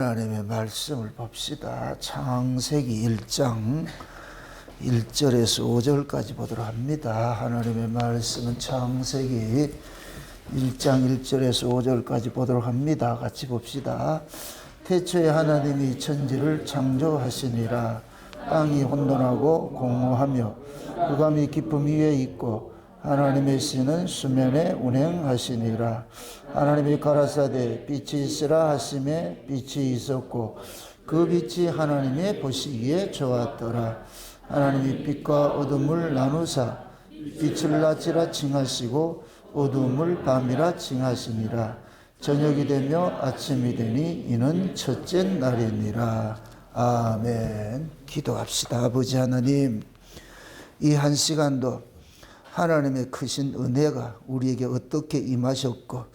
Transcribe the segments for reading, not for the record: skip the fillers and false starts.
하나님의 말씀을 봅시다. 창세기 1장 1절에서 5절까지 보도록 합니다. 하나님의 말씀은 창세기 1장 1절에서 5절까지 보도록 합니다. 같이 봅시다. 태초에 하나님이 천지를 창조하시니라. 땅이 혼돈하고 공허하며 흑암이 깊음 위에 있고 하나님의 신은 수면에 운행하시니라. 하나님이 가라사대 빛이 있으라 하심에 빛이 있었고 그 빛이 하나님의 보시기에 좋았더라. 하나님이 빛과 어둠을 나누사 빛을 낮이라 칭하시고 어둠을 밤이라 칭하시니라. 저녁이 되며 아침이 되니 이는 첫째 날이니라. 아멘. 기도합시다. 아버지 하나님, 이 한 시간도 하나님의 크신 은혜가 우리에게 어떻게 임하셨고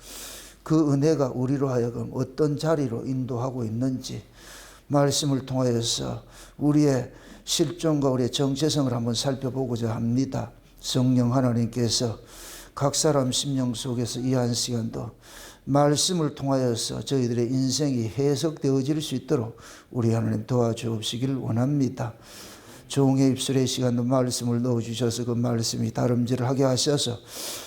그 은혜가 우리로 하여금 어떤 자리로 인도하고 있는지 말씀을 통하여서 우리의 실존과 우리의 정체성을 한번 살펴보고자 합니다. 성령 하나님께서 각 사람 심령 속에서 이 한 시간도 말씀을 통하여서 저희들의 인생이 해석되어질 수 있도록 우리 하나님 도와주옵시기를 원합니다. 종의 입술의 시간도 말씀을 넣어주셔서 그 말씀이 다름질을 하게 하셔서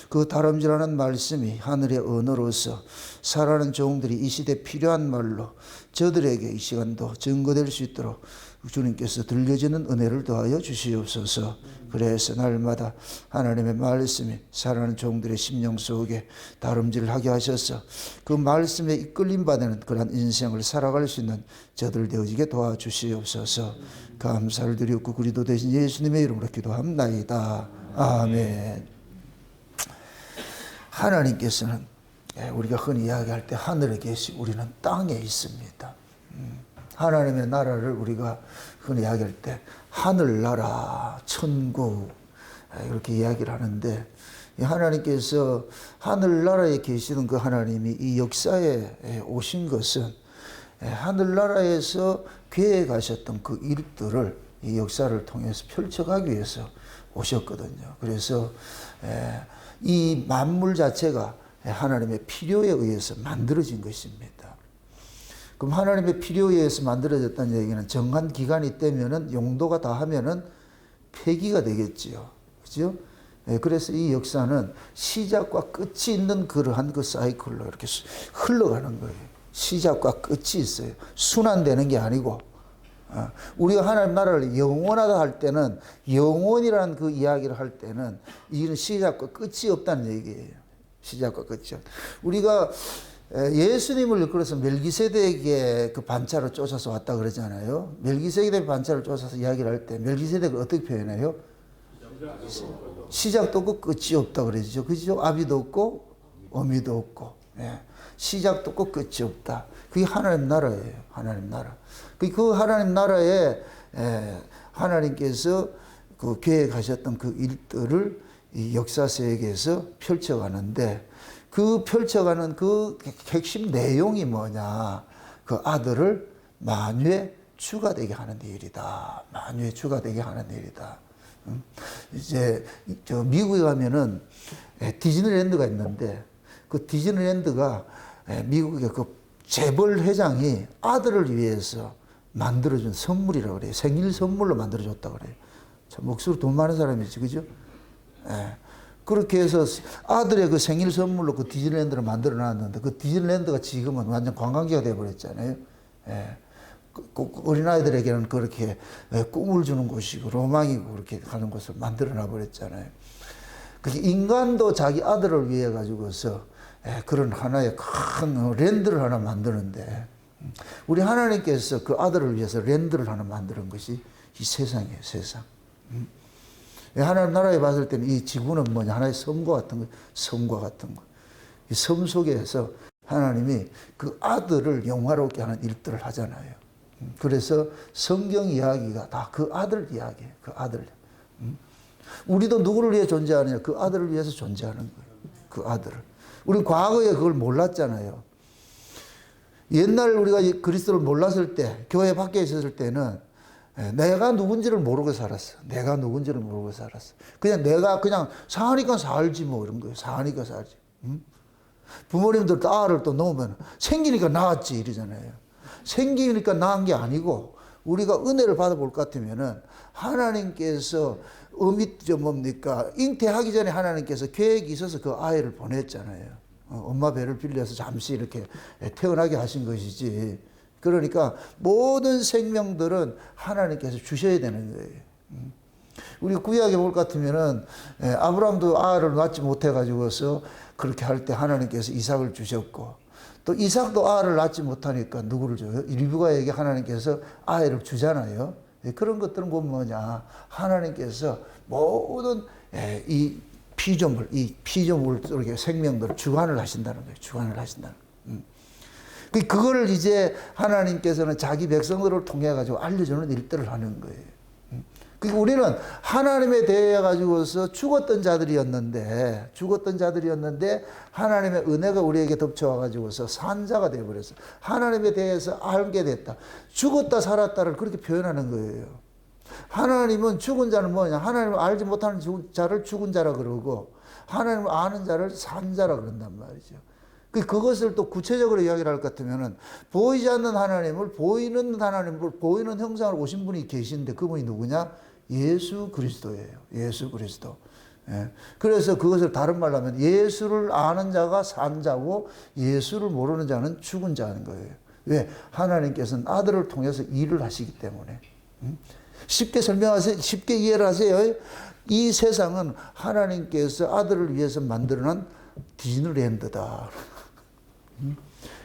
그 다름질하는 말씀이 하늘의 언어로서 살아가는 종들이 이 시대에 필요한 말로 저들에게 이 시간도 증거될 수 있도록 주님께서 들려지는 은혜를 더하여 주시옵소서. 그래서 날마다 하나님의 말씀이 살아가는 종들의 심령 속에 다름질을 하게 하셔서 그 말씀에 이끌림 받는 그런 인생을 살아갈 수 있는 저들 되어지게 도와주시옵소서. 감사를 드렸고 그리스도 되신 예수님의 이름으로 기도합나이다. 아멘. 하나님께서는 우리가 흔히 이야기할 때 하늘에 계시고 우리는 땅에 있습니다. 하나님의 나라를 우리가 흔히 이야기할 때 하늘나라, 천국 이렇게 이야기를 하는데 하나님께서 하늘나라에 계시는 그 하나님이 이 역사에 오신 것은 하늘나라에서 계획하셨던 그 일들을 이 역사를 통해서 펼쳐가기 위해서 오셨거든요. 그래서 이 만물 자체가 하나님의 필요에 의해서 만들어진 것입니다. 그럼 하나님의 필요에 의해서 만들어졌다는 얘기는 정한 기간이 되면은 용도가 다 하면은 폐기가 되겠지요. 그죠? 그래서 이 역사는 시작과 끝이 있는 그러한 그 사이클로 이렇게 흘러가는 거예요. 시작과 끝이 있어요. 순환되는 게 아니고. 우리가 하나님 나라를 영원하다 할 때는 영원이라는 그 이야기를 할 때는 이는 시작과 끝이 없다는 얘기예요. 시작과 끝이 없다. 우리가 예수님을 일컬어서 멜기세덱의 그 반차를 쫓아서 왔다 그러잖아요. 멜기세덱의 반차를 쫓아서 이야기를 할 때 멜기세덱을 어떻게 표현해요? 시작도 없고 끝이 없다 그러죠. 그죠? 아비도 없고 어미도 없고. 시작도 없고 끝이 없다. 그게 하나님 나라예요. 하나님 나라. 그 하나님 나라에 하나님께서 그 계획하셨던 그 일들을 이 역사 세계에서 펼쳐가는데 그 펼쳐가는 그 핵심 내용이 뭐냐? 그 아들을 만유에 추가되게 하는 일이다. 만유에 추가되게 하는 일이다. 이제 저 미국에 가면은 디즈니랜드가 있는데 그 디즈니랜드가 미국의 그 재벌 회장이 아들을 위해서 만들어준 선물이라고 그래요. 생일 선물로 만들어줬다고 그래요. 참 목소리 돈 많은 사람이지, 그죠? 그렇게 해서 아들의 그 생일 선물로 그 디즈니랜드를 만들어 놨는데 그 디즈니랜드가 지금은 완전 관광지가 되어버렸잖아요. 어린아이들에게는 그렇게 꿈을 주는 곳이고 로망이고 그렇게 하는 곳을 만들어 놔버렸잖아요. 인간도 자기 아들을 위해 가지고서 그런 하나의 큰 랜드를 하나 만드는데 우리 하나님께서 그 아들을 위해서 랜드를 하나 만드는 것이 이 세상이에요. 세상. 하나님 나라에 봤을 때는 이 지구는 뭐냐? 하나의 섬과 같은 거, 섬과 같은 거. 이 섬 속에서 하나님이 그 아들을 영화롭게 하는 일들을 하잖아요. 그래서 성경 이야기가 다 그 아들 이야기예요. 그 아들. 우리도 누구를 위해 존재하느냐? 그 아들을 위해서 존재하는 거예요. 그 아들을. 우리 과거에 그걸 몰랐잖아요. 옛날 우리가 그리스도를 몰랐을 때, 교회 밖에 있었을 때는 내가 누군지를 모르고 살았어. 내가 누군지를 모르고 살았어. 그냥 내가 그냥 사니까 살지 뭐 이런 거예요. 사니까 살지. 부모님들 딸을 또 놓으면 생기니까 낳았지 이러잖아요. 생기니까 나은 게 아니고 우리가 은혜를 받아볼 것 같으면은 하나님께서 뭡니까? 잉태하기 전에 하나님께서 계획이 있어서 그 아이를 보냈잖아요. 엄마 배를 빌려서 잠시 이렇게 태어나게 하신 것이지. 그러니까 모든 생명들은 하나님께서 주셔야 되는 거예요. 우리 구약에 볼 것 같으면은 아브라함도 아를 낳지 못해가지고서 그렇게 할 때 하나님께서 이삭을 주셨고, 또 이삭도 아를 낳지 못하니까 누구를 줘요? 리브가에게 하나님께서 아이를 주잖아요. 그런 것들은 보면 뭐냐, 하나님께서 모든 이 피조물 속의 생명들을 주관을 하신다는 거예요. 주관을 하신다는 거예요. 그거를 이제 하나님께서는 자기 백성들을 통해 가지고 알려주는 일들을 하는 거예요. 그러니까 우리는 하나님에 대해 가지고서 죽었던 자들이었는데 하나님의 은혜가 우리에게 덮쳐와 가지고서 산 자가 되어 버렸어. 하나님에 대해서 알게 됐다. 죽었다 살았다를 그렇게 표현하는 거예요. 하나님은 죽은 자는 뭐냐? 하나님을 알지 못하는 자를 죽은 자라 그러고, 하나님을 아는 자를 산 자라 그런단 말이죠. 그것을 또 구체적으로 이야기를 할 것 같으면은, 보이지 않는 하나님을 보이는 형상으로 오신 분이 계신데, 그분이 누구냐? 예수 그리스도예요. 예수 그리스도. 예. 그래서 그것을 다른 말로 하면 예수를 아는 자가 산 자고 예수를 모르는 자는 죽은 자인 거예요. 왜? 하나님께서는 아들을 통해서 일을 하시기 때문에. 쉽게 설명하세요. 쉽게 이해를 하세요. 이 세상은 하나님께서 아들을 위해서 만들어낸 디즈니랜드다.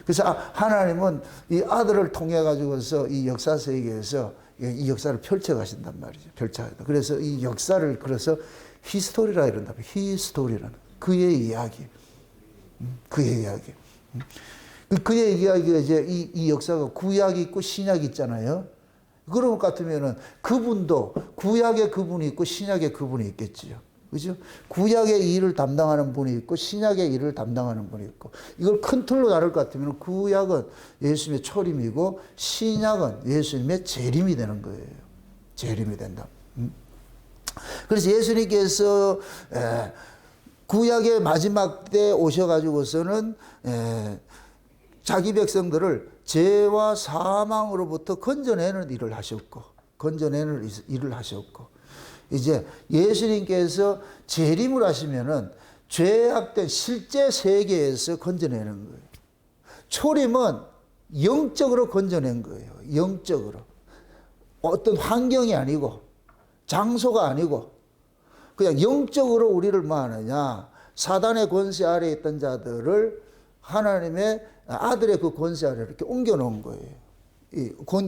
그래서 하나님은 이 아들을 통해 가지고서 이 역사 세계에서 이 역사를 펼쳐 가신단 말이죠. 그래서 이 역사를 그래서 히스토리라 이런다. 히스토리라는 그의 이야기. 그의 이야기. 그의 이야기가 이제 이 역사가 구약이 있고 신약이 있잖아요. 그런 것 같으면은 그분도 구약의 그분이 있고 신약의 그분이 있겠지요. 그죠? 구약의 일을 담당하는 분이 있고 신약의 일을 담당하는 분이 있고, 이걸 큰 틀로 나눌 것 같으면 구약은 예수님의 초림이고 신약은 예수님의 재림이 되는 거예요. 재림이 된다. 그래서 예수님께서 구약의 마지막 때 오셔가지고서는 자기 백성들을 죄와 사망으로부터 건져내는 일을 하셨고, 이제 예수님께서 재림을 하시면은 죄악된 실제 세계에서 건져내는 거예요. 초림은 영적으로 건져낸 거예요. 영적으로. 어떤 환경이 아니고, 장소가 아니고, 그냥 영적으로 우리를 뭐 하느냐, 사단의 권세 아래에 있던 자들을 하나님의 아들의 그 권세 아래로 이렇게 옮겨놓은 거예요.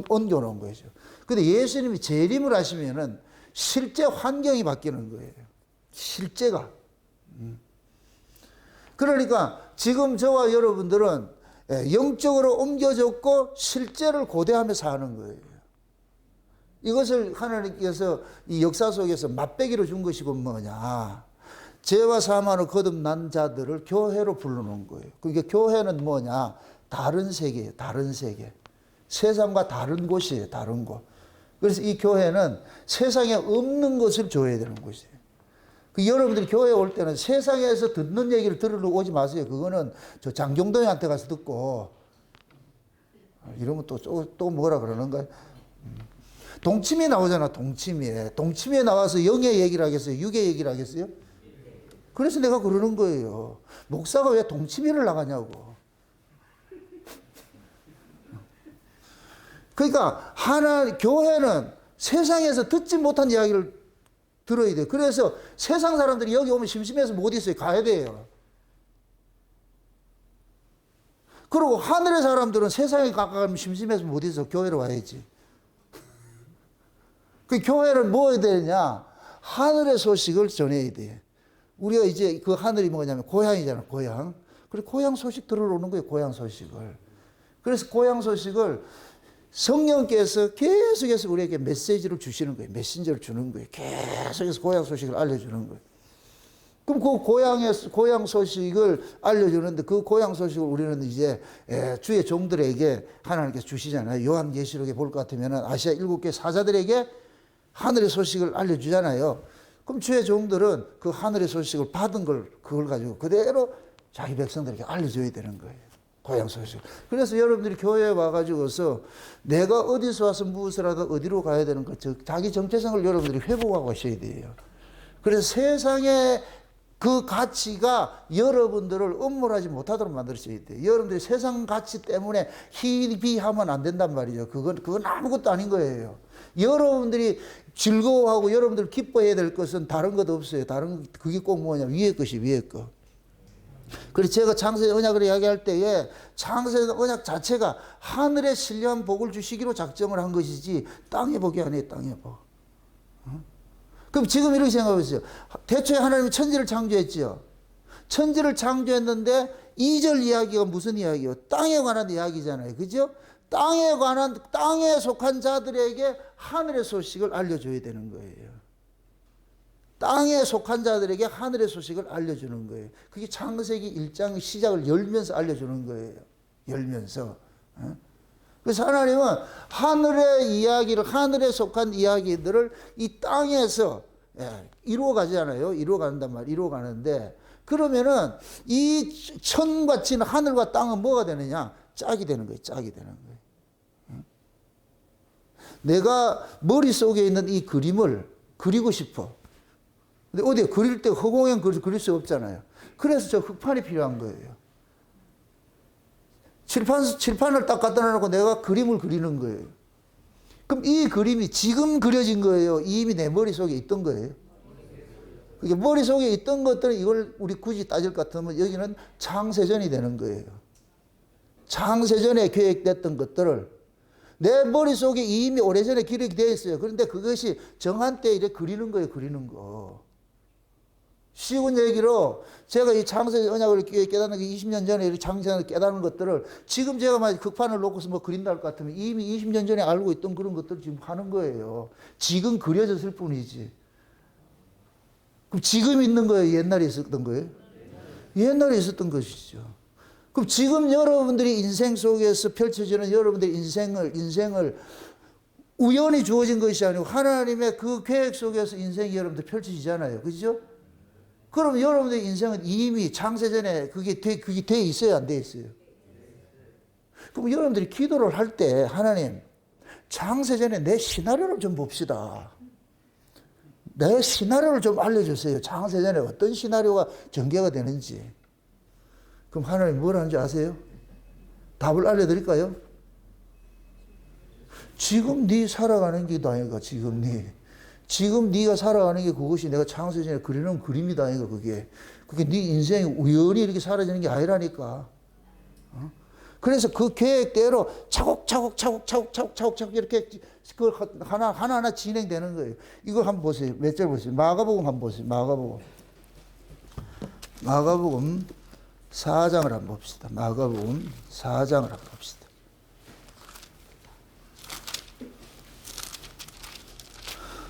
옮겨놓은 거죠. 근데 예수님이 재림을 하시면은 실제 환경이 바뀌는 거예요. 실제가. 그러니까 지금 저와 여러분들은 영적으로 옮겨졌고 실제를 고대하며 사는 거예요. 이것을 하나님께서 이 역사 속에서 맛배기로 준 것이고 뭐냐. 죄와 사망으로 거듭난 자들을 교회로 불러놓은 거예요. 그러니까 교회는 뭐냐. 다른 세계예요. 다른 세계. 세상과 다른 곳이에요. 다른 곳. 그래서 이 교회는 세상에 없는 것을 줘야 되는 곳이에요. 여러분들이 교회에 올 때는 세상에서 듣는 얘기를 들으러 오지 마세요. 그거는 저 장경동한테 가서 듣고, 이러면 또 뭐라 그러는가? 동치미에 나오잖아, 동치미에. 동치미에 나와서 영의 얘기를 하겠어요? 육의 얘기를 하겠어요? 그래서 내가 그러는 거예요. 목사가 왜 동치미를 나가냐고. 그러니까 교회는 세상에서 듣지 못한 이야기를 들어야 돼요. 그래서 세상 사람들이 여기 오면 심심해서 못 있어요. 가야 돼요. 그리고 하늘의 사람들은 세상에 가까우면 심심해서 못 있어. 교회로 와야지. 그 교회는 뭐 해야 되냐? 하늘의 소식을 전해야 돼. 우리가 이제 그 하늘이 뭐냐면 고향이잖아, 고향. 그래서 고향 소식 들으러 오는 거예요, 고향 소식을. 그래서 고향 소식을 성령께서 계속해서 우리에게 메시지를 주시는 거예요. 메신저를 주는 거예요. 계속해서 고향 소식을 알려주는 거예요. 그럼 그 고향 소식을 알려주는데 그 고향 소식을 우리는 이제 주의 종들에게 하나님께서 주시잖아요. 요한계시록에 볼 것 같으면 아시아 7개 사자들에게 하늘의 소식을 알려주잖아요. 그럼 주의 종들은 그 하늘의 소식을 받은 그걸 가지고 그대로 자기 백성들에게 알려줘야 되는 거예요. 고향 소식. 그래서 여러분들이 교회에 와가지고서 내가 어디서 와서 무엇을 하다 어디로 가야 되는 것, 자기 정체성을 여러분들이 회복하고 가셔야 돼요. 그래서 세상의 그 가치가 여러분들을 음몰하지 못하도록 만들어줘야 돼요. 여러분들이 세상 가치 때문에 희비하면 안 된단 말이죠. 그건 아무것도 아닌 거예요. 여러분들이 즐거워하고 여러분들 기뻐해야 될 것은 다른 것 없어요. 그게 꼭 뭐냐. 위의 것이 위의 것. 그래서 제가 창세 언약을 이야기할 때에 창세 언약 자체가 하늘의 신령한 복을 주시기로 작정을 한 것이지 땅의 복이 아니에요. 땅의 복. 그럼 지금 이렇게 생각해 보세요. 대초에 하나님이 천지를 창조했지요. 천지를 창조했는데 2절 이야기가 무슨 이야기예요? 땅에 관한 이야기잖아요. 그죠? 땅에 속한 자들에게 하늘의 소식을 알려줘야 되는 거예요. 땅에 속한 자들에게 하늘의 소식을 알려주는 거예요. 그게 창세기 1장 시작을 열면서 알려주는 거예요. 열면서. 그래서 하나님은 하늘의 이야기를, 하늘에 속한 이야기들을 이 땅에서 이루어 가잖아요. 이루어 간단 말이에요. 이루어 가는데, 그러면은 이 천과 진 하늘과 땅은 뭐가 되느냐? 짝이 되는 거예요. 짝이 되는 거예요. 내가 머릿속에 있는 이 그림을 그리고 싶어. 근데 어디에 그릴 때 허공엔 그릴 수 없잖아요. 그래서 저 흑판이 필요한 거예요. 칠판을 딱 갖다 놓고 내가 그림을 그리는 거예요. 그럼 이 그림이 지금 그려진 거예요? 이미 내 머릿속에 있던 거예요? 그게 머릿속에 있던 것들은 이걸 우리 굳이 따질 것 같으면 여기는 창세전이 되는 거예요. 창세전에 계획됐던 것들을 내 머릿속에 이미 오래전에 기록이 되어 있어요. 그런데 그것이 정한 때에 이렇게 그리는 거예요. 그리는 거. 쉬운 얘기로 제가 이 창세 언약을 깨닫는 게 20년 전에 이렇게 창세를 깨닫는 것들을 지금 제가 막 극판을 놓고서 뭐 그린다 할 것 같으면 이미 20년 전에 알고 있던 그런 것들을 지금 하는 거예요. 지금 그려졌을 뿐이지. 그럼 지금 있는 거예요? 옛날에 있었던 거예요? 옛날에 있었던 것이죠. 그럼 지금 여러분들이 인생 속에서 펼쳐지는 여러분들의 인생을 우연히 주어진 것이 아니고 하나님의 그 계획 속에서 인생이 여러분들 펼쳐지잖아요. 그죠? 그럼 여러분들의 인생은 이미 창세전에 그게 돼 있어요? 안 돼 있어요? 그럼 여러분들이 기도를 할 때 하나님, 창세전에 내 시나리오를 좀 봅시다. 내 시나리오를 좀 알려주세요. 창세전에 어떤 시나리오가 전개가 되는지. 그럼 하나님 뭘 하는지 아세요? 답을 알려드릴까요? 지금 네 살아가는 게 나이가 지금 네가 살아가는 게 그것이 내가 창세전에 그리는 그림이다. 아이가 그게 네 인생이 우연히 이렇게 사라지는 게 아니라니까. 그래서 그 계획대로 차곡차곡 이렇게 그걸 하나하나 진행되는 거예요. 이거 한번 보세요. 몇 절 보세요. 마가복음 한번 보세요. 마가복음 4장을 한번 봅시다. 마가복음 4장을 한번 봅시다.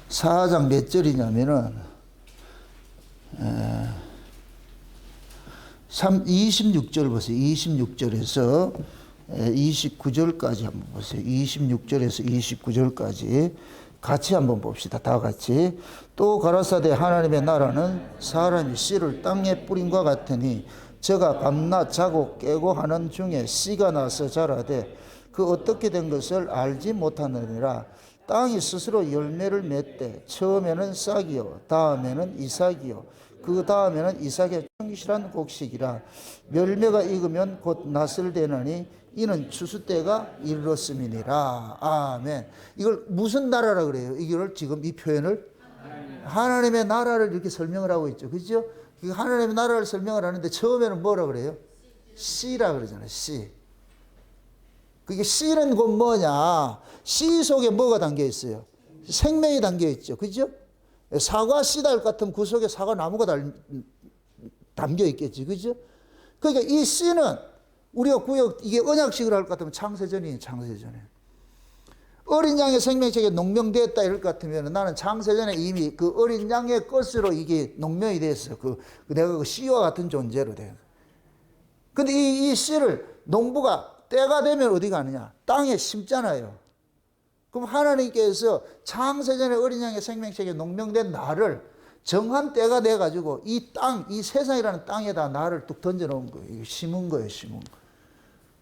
4장 몇 절이냐면은 26절 보세요. 26절에서 29절까지 한번 보세요. 26절에서 29절까지 같이 한번 봅시다. 다 같이. 또 가라사대 하나님의 나라는 사람이 씨를 땅에 뿌린과 같으니 저가 밤낮 자고 깨고 하는 중에 씨가 나서 자라되 그 어떻게 된 것을 알지 못하느니라. 땅이 스스로 열매를 맺되 처음에는 싹이요 다음에는 이삭이요 그 다음에는 이삭의 충실한 곡식이라. 열매가 익으면 곧 낫을 되느니 이는 추수 때가 이르렀음이니라. 아멘. 이걸 무슨 나라라 그래요? 이걸 지금 이 표현을 하나님의 나라를 이렇게 설명을 하고 있죠. 그죠? 하나님의 나라를 설명을 하는데 처음에는 뭐라 그래요? 씨라 그러잖아요. 씨. 그게 씨는 곧 뭐냐? 씨 속에 뭐가 담겨 있어요? 생명이 담겨 있죠. 그죠? 사과 씨달 같은 그 속에 사과 나무가 담겨 있겠지. 그죠? 그러니까 이 씨는 우리가 이게 언약식으로 할 것 같으면 창세전이에요. 창세전에. 어린 양의 생명책에 농명되었다 이럴 것 같으면 나는 창세전에 이미 그 어린 양의 것으로 이게 농명이 됐어요. 내가 그 씨와 같은 존재로 돼요. 근데 이 씨를 농부가 때가 되면 어디 가느냐? 땅에 심잖아요. 그럼 하나님께서 창세전에 어린 양의 생명책에 농명된 나를 정한 때가 돼가지고 이 세상이라는 땅에다 나를 뚝 던져놓은 거예요. 심은 거예요, 심은 거.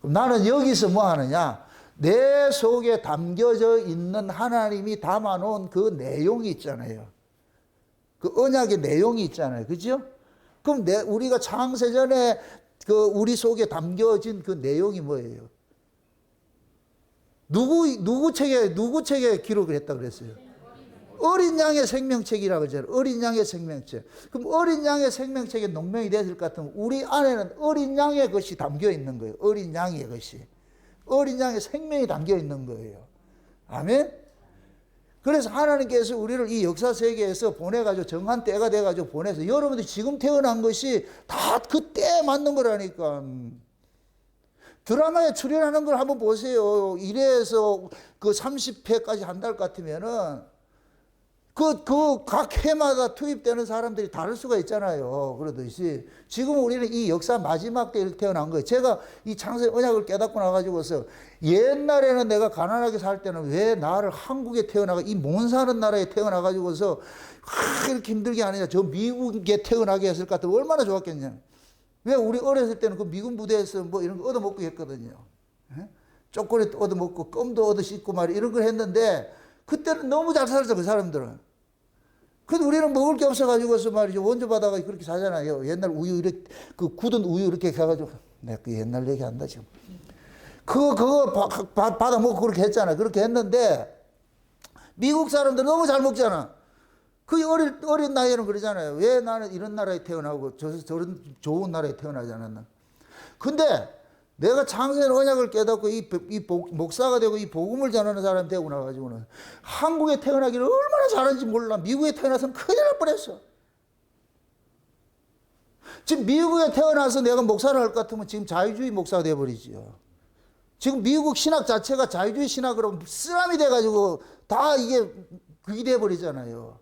그럼 나는 여기서 뭐 하느냐? 내 속에 담겨져 있는 하나님이 담아놓은 그 내용이 있잖아요. 그 언약의 내용이 있잖아요. 그죠? 그럼 우리가 창세전에 그 우리 속에 담겨진 그 내용이 뭐예요? 누구 책에 기록을 했다 그랬어요? 어린 양의 생명책이라고 그러잖아요. 어린 양의 생명책. 그럼 어린 양의 생명책에 농명이 됐을 것 같으면 우리 안에는 어린 양의 것이 담겨 있는 거예요. 어린 양의 것이. 어린 양의 생명이 담겨 있는 거예요. 아멘? 그래서 하나님께서 우리를 이 역사 세계에서 보내가지고 정한 때가 돼가지고 보내서 여러분들이 지금 태어난 것이 다 그 때에 맞는 거라니까. 드라마에 출연하는 걸 한번 보세요. 1회에서 그 30회까지 한 달 같으면은 각 해마다 투입되는 사람들이 다를 수가 있잖아요. 그러듯이 지금 우리는 이 역사 마지막 때에 태어난 거예요. 제가 이 창세 언약을 깨닫고 나가지고서 옛날에는 내가 가난하게 살 때는 왜 나를 한국에 이 못 사는 나라에 태어나가지고서 이렇게 힘들게 하느냐. 저 미국에 태어나게 했을 것 같으면 얼마나 좋았겠냐. 왜 우리 어렸을 때는 그 미군 부대에서 뭐 이런 거 얻어먹고 했거든요. 초콜릿 얻어먹고 껌도 얻어 씹고 말이야. 이런 걸 했는데 그때는 너무 잘 살았어, 그 사람들은. 근데 우리는 먹을 게 없어가지고서 말이죠. 원조 받아가 그렇게 사잖아요. 옛날 우유, 이렇게, 그 굳은 우유 이렇게 해가지고. 내가 그 옛날 얘기 한다, 지금. 그거 받아 먹고 그렇게 했잖아. 그렇게 했는데, 미국 사람들 너무 잘 먹잖아. 그 어린 나이에는 그러잖아요. 왜 나는 이런 나라에 태어나고 저런 좋은 나라에 태어나지 않았나. 근데, 내가 창세 언약을 깨닫고 목사가 되고 이 복음을 전하는 사람이 되고 나가지고는 한국에 태어나기를 얼마나 잘하는지 몰라. 미국에 태어나서는 큰일 날 뻔했어. 지금 미국에 태어나서 내가 목사를 할 것 같으면 지금 자유주의 목사가 되어버리지요. 지금 미국 신학 자체가 자유주의 신학으로 쓰라미 돼가지고 다 이게 그게 돼버리잖아요.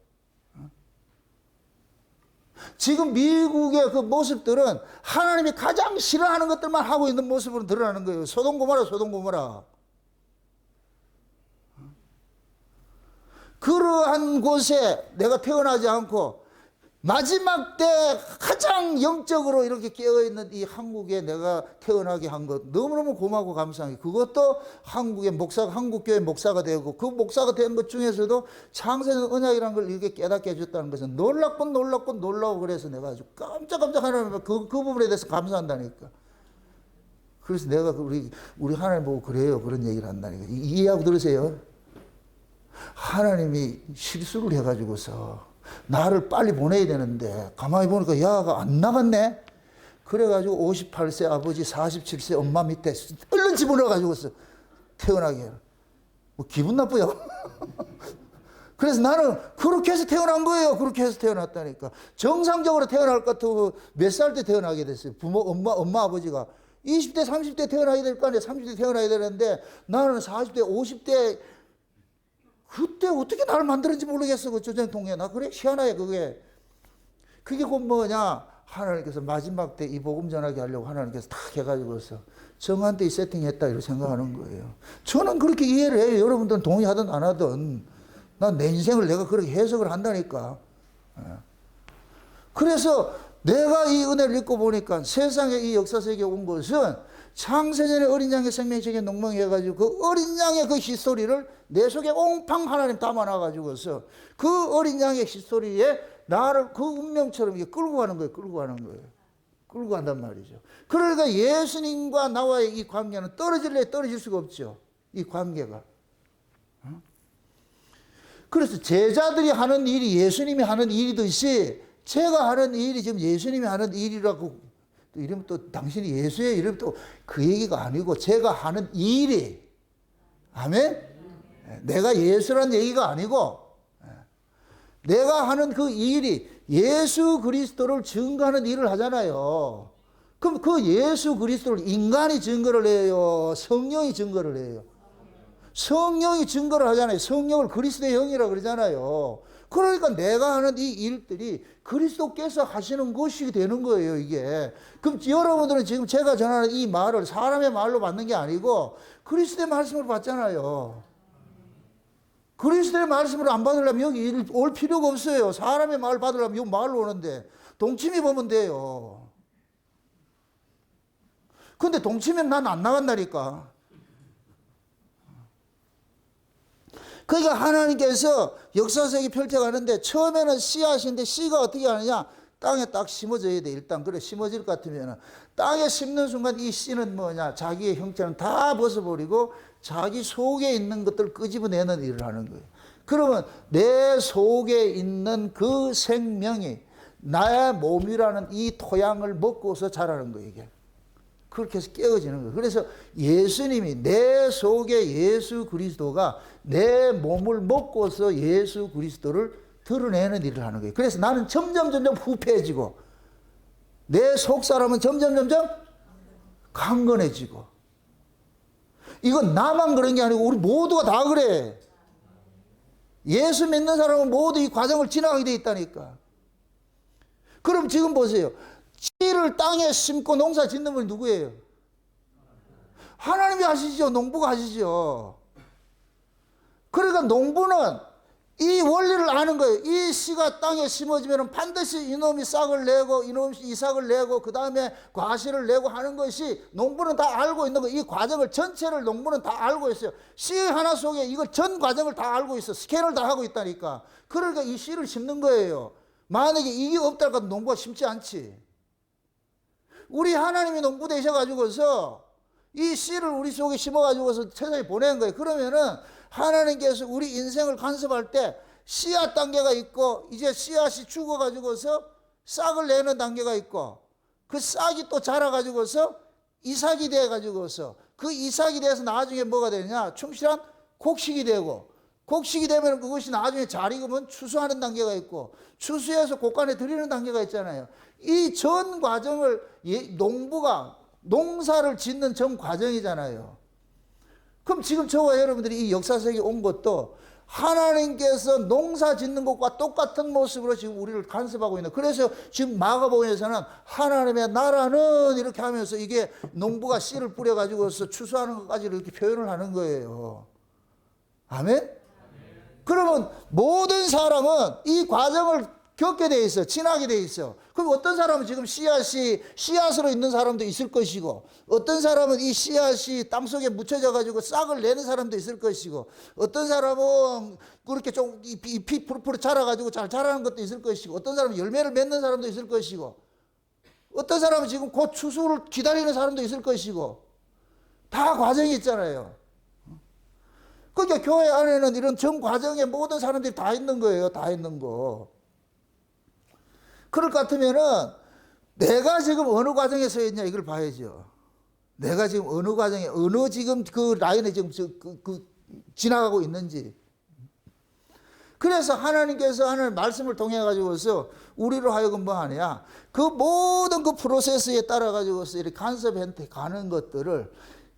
지금 미국의 그 모습들은 하나님이 가장 싫어하는 것들만 하고 있는 모습으로 드러나는 거예요. 소돔 고모라. 그러한 곳에 내가 태어나지 않고 마지막 때 가장 영적으로 이렇게 깨어있는 이 한국에 내가 태어나게 한 것 너무너무 고마워 감사해요. 그것도 한국교회 목사가 되고 그 목사가 된 것 중에서도 창세전 언약이라는 걸 이렇게 깨닫게 해줬다는 것은 놀랍고 그래서 내가 아주 깜짝 하나님 그 부분에 대해서 감사한다니까. 그래서 내가 우리 하나님 보고 그래요. 그런 얘기를 한다니까. 이해하고 들으세요. 하나님이 실수를 해가지고서 나를 빨리 보내야 되는데 가만히 보니까 야가 안 나갔네. 그래가지고 58세 아버지 47세 엄마 밑에 얼른 집어넣어가지고서 태어나게. 뭐 기분 나쁘요. 그래서 나는 그렇게 해서 태어난 거예요. 그렇게 해서 태어났다니까. 정상적으로 태어날 것 같고 몇 살 때 태어나게 됐어요. 엄마 아버지가 20대 30대 태어나야 될 거 아니에요. 30대 태어나야 되는데 나는 40대 50대 그때 어떻게 나를 만들었는지 모르겠어. 그 조정통에. 나 그래 희한해 그게. 그게 곧 뭐냐. 하나님께서 마지막 때 이 복음 전하게 하려고 하나님께서 딱 해가지고서 정한 때 세팅했다 이렇게 생각하는 거예요. 저는 그렇게 이해를 해요. 여러분들은 동의하든 안 하든. 난 내 인생을 내가 그렇게 해석을 한다니까. 그래서 내가 이 은혜를 읽고 보니까 세상에 이 역사 세계에 온 것은 창세전에 어린 양의 생명책에 농명해가지고 그 어린 양의 그 히스토리를 내 속에 옹팡 하나님 담아놔가지고서 그 어린 양의 히스토리에 나를 그 운명처럼 이게 끌고 가는 거예요. 끌고 간단 말이죠. 그러니까 예수님과 나와의 이 관계는 떨어질 수가 없죠. 이 관계가. 그래서 제자들이 하는 일이 예수님이 하는 일이듯이 제가 하는 일이 지금 예수님이 하는 일이라고 이러면 또 당신이 예수의 이러면 또 그 얘기가 아니고 제가 하는 일이 아멘? 내가 예수란 얘기가 아니고 내가 하는 그 일이 예수 그리스도를 증거하는 일을 하잖아요. 그럼 그 예수 그리스도를 인간이 증거를 해요? 성령이 증거를 해요? 성령이 증거를 하잖아요. 성령을 그리스도의 영이라고 그러잖아요. 그러니까 내가 하는 이 일들이 그리스도께서 하시는 것이 되는 거예요, 이게. 그럼 여러분들은 지금 제가 전하는 이 말을 사람의 말로 받는 게 아니고 그리스도의 말씀으로 받잖아요. 그리스도의 말씀을 안 받으려면 여기 올 필요가 없어요. 사람의 말 받으려면 여기 말로 오는데 동치미 보면 돼요. 근데 동치면 난 안 나간다니까. 그러니까 하나님께서 역사적이 펼쳐가는데 처음에는 씨앗인데 씨가 어떻게 하느냐? 땅에 딱 심어져야 돼. 일단 그래 심어질 것 같으면 땅에 심는 순간 이 씨는 뭐냐? 자기의 형체는 다 벗어버리고 자기 속에 있는 것들을 끄집어내는 일을 하는 거예요. 그러면 내 속에 있는 그 생명이 나의 몸이라는 이 토양을 먹고서 자라는 거예요, 이게. 그렇게 해서 깨어지는 거예요. 그래서 예수님이 내 속에 예수 그리스도가 내 몸을 먹고서 예수 그리스도를 드러내는 일을 하는 거예요. 그래서 나는 점점 후패해지고 내 속 사람은 점점 강건해지고. 이건 나만 그런 게 아니고 우리 모두가 다 그래. 예수 믿는 사람은 모두 이 과정을 지나가게 돼 있다니까. 그럼 지금 보세요. 씨를 땅에 심고 농사 짓는 분이 누구예요? 하나님이 하시죠. 농부가 하시죠. 그러니까 농부는 이 원리를 아는 거예요. 이 씨가 땅에 심어지면 반드시 이놈이 싹을 내고 이놈이 이삭을 내고 그 다음에 과실을 내고 하는 것이 농부는 다 알고 있는 거예요. 이 과정을 전체를 농부는 다 알고 있어요. 씨 하나 속에 이거 전 과정을 다 알고 있어. 스캔을 다 하고 있다니까. 그러니까 이 씨를 심는 거예요. 만약에 이게 없다 하면 농부가 심지 않지. 우리 하나님이 농부 되셔가지고서 이 씨를 우리 속에 심어가지고서 세상에 보낸 거예요. 그러면은 하나님께서 우리 인생을 간섭할 때 씨앗 단계가 있고 이제 씨앗이 죽어가지고서 싹을 내는 단계가 있고 그 싹이 또 자라가지고서 이삭이 돼가지고서 그 이삭이 돼서 나중에 뭐가 되느냐? 충실한 곡식이 되고 곡식이 되면 그것이 나중에 잘 익으면 추수하는 단계가 있고 추수해서 곡간에 들이는 단계가 있잖아요. 이 전 과정을 농부가 농사를 짓는 전 과정이잖아요. 그럼 지금 저와 여러분들이 이 역사책에 온 것도 하나님께서 농사 짓는 것과 똑같은 모습으로 지금 우리를 간섭하고 있는. 그래서 지금 마가복음에서는 하나님의 나라는 이렇게 하면서 이게 농부가 씨를 뿌려가지고서 추수하는 것까지 이렇게 표현을 하는 거예요. 아멘? 그러면 모든 사람은 이 과정을 겪게 돼 있어. 지나게 돼 있어. 그럼 어떤 사람은 지금 씨앗으로 있는 사람도 있을 것이고 어떤 사람은 이 씨앗이 땅속에 묻혀져 가지고 싹을 내는 사람도 있을 것이고 어떤 사람은 그렇게 좀 잎이 푸르푸르 자라 가지고 잘 자라는 것도 있을 것이고 어떤 사람은 열매를 맺는 사람도 있을 것이고 어떤 사람은 지금 곧 추수를 기다리는 사람도 있을 것이고 다 과정이 있잖아요. 그러니까 교회 안에는 이런 전 과정에 모든 사람들이 다 있는 거예요. 다 있는 거. 그럴 것 같으면은 내가 지금 어느 과정에 서 있냐 이걸 봐야죠. 내가 지금 어느 과정에 어느 지금 그 라인에 지금 지나가고 있는지. 그래서 하나님께서 하는 말씀을 통해 가지고서 우리로 하여금 뭐 하냐? 그 모든 그 프로세스에 따라 가지고서 이렇게 간섭해 가는 것들을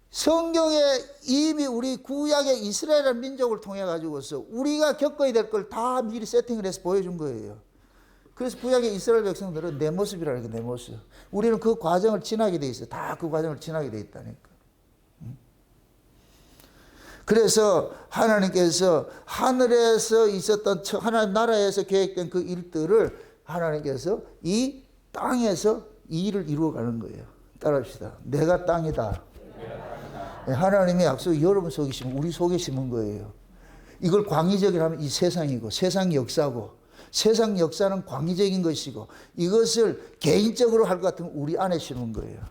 성경에 이미 우리 구약의 이스라엘 민족을 통해 가지고서 우리가 겪어야 될 걸 다 미리 세팅을 해서 보여준 거예요. 그래서 구약의 이스라엘 백성들은 내 모습이라는 게 내 모습. 우리는 그 과정을 지나게 돼 있어요. 다 그 과정을 지나게 돼 있다니까. 그래서 하나님께서 하늘에서 있었던 하나님 나라에서 계획된 그 일들을 하나님께서 이 땅에서 이 일을 이루어가는 거예요. 따라합시다. 내가 땅이다. 하나님의 약속이 여러분 속에 심은 우리 속에 심은 거예요. 이걸 광의적이라면 이 세상이고 세상 역사고 세상 역사는 광의적인 것이고 이것을 개인적으로 할 것 같으면 우리 안에 심은 거예요.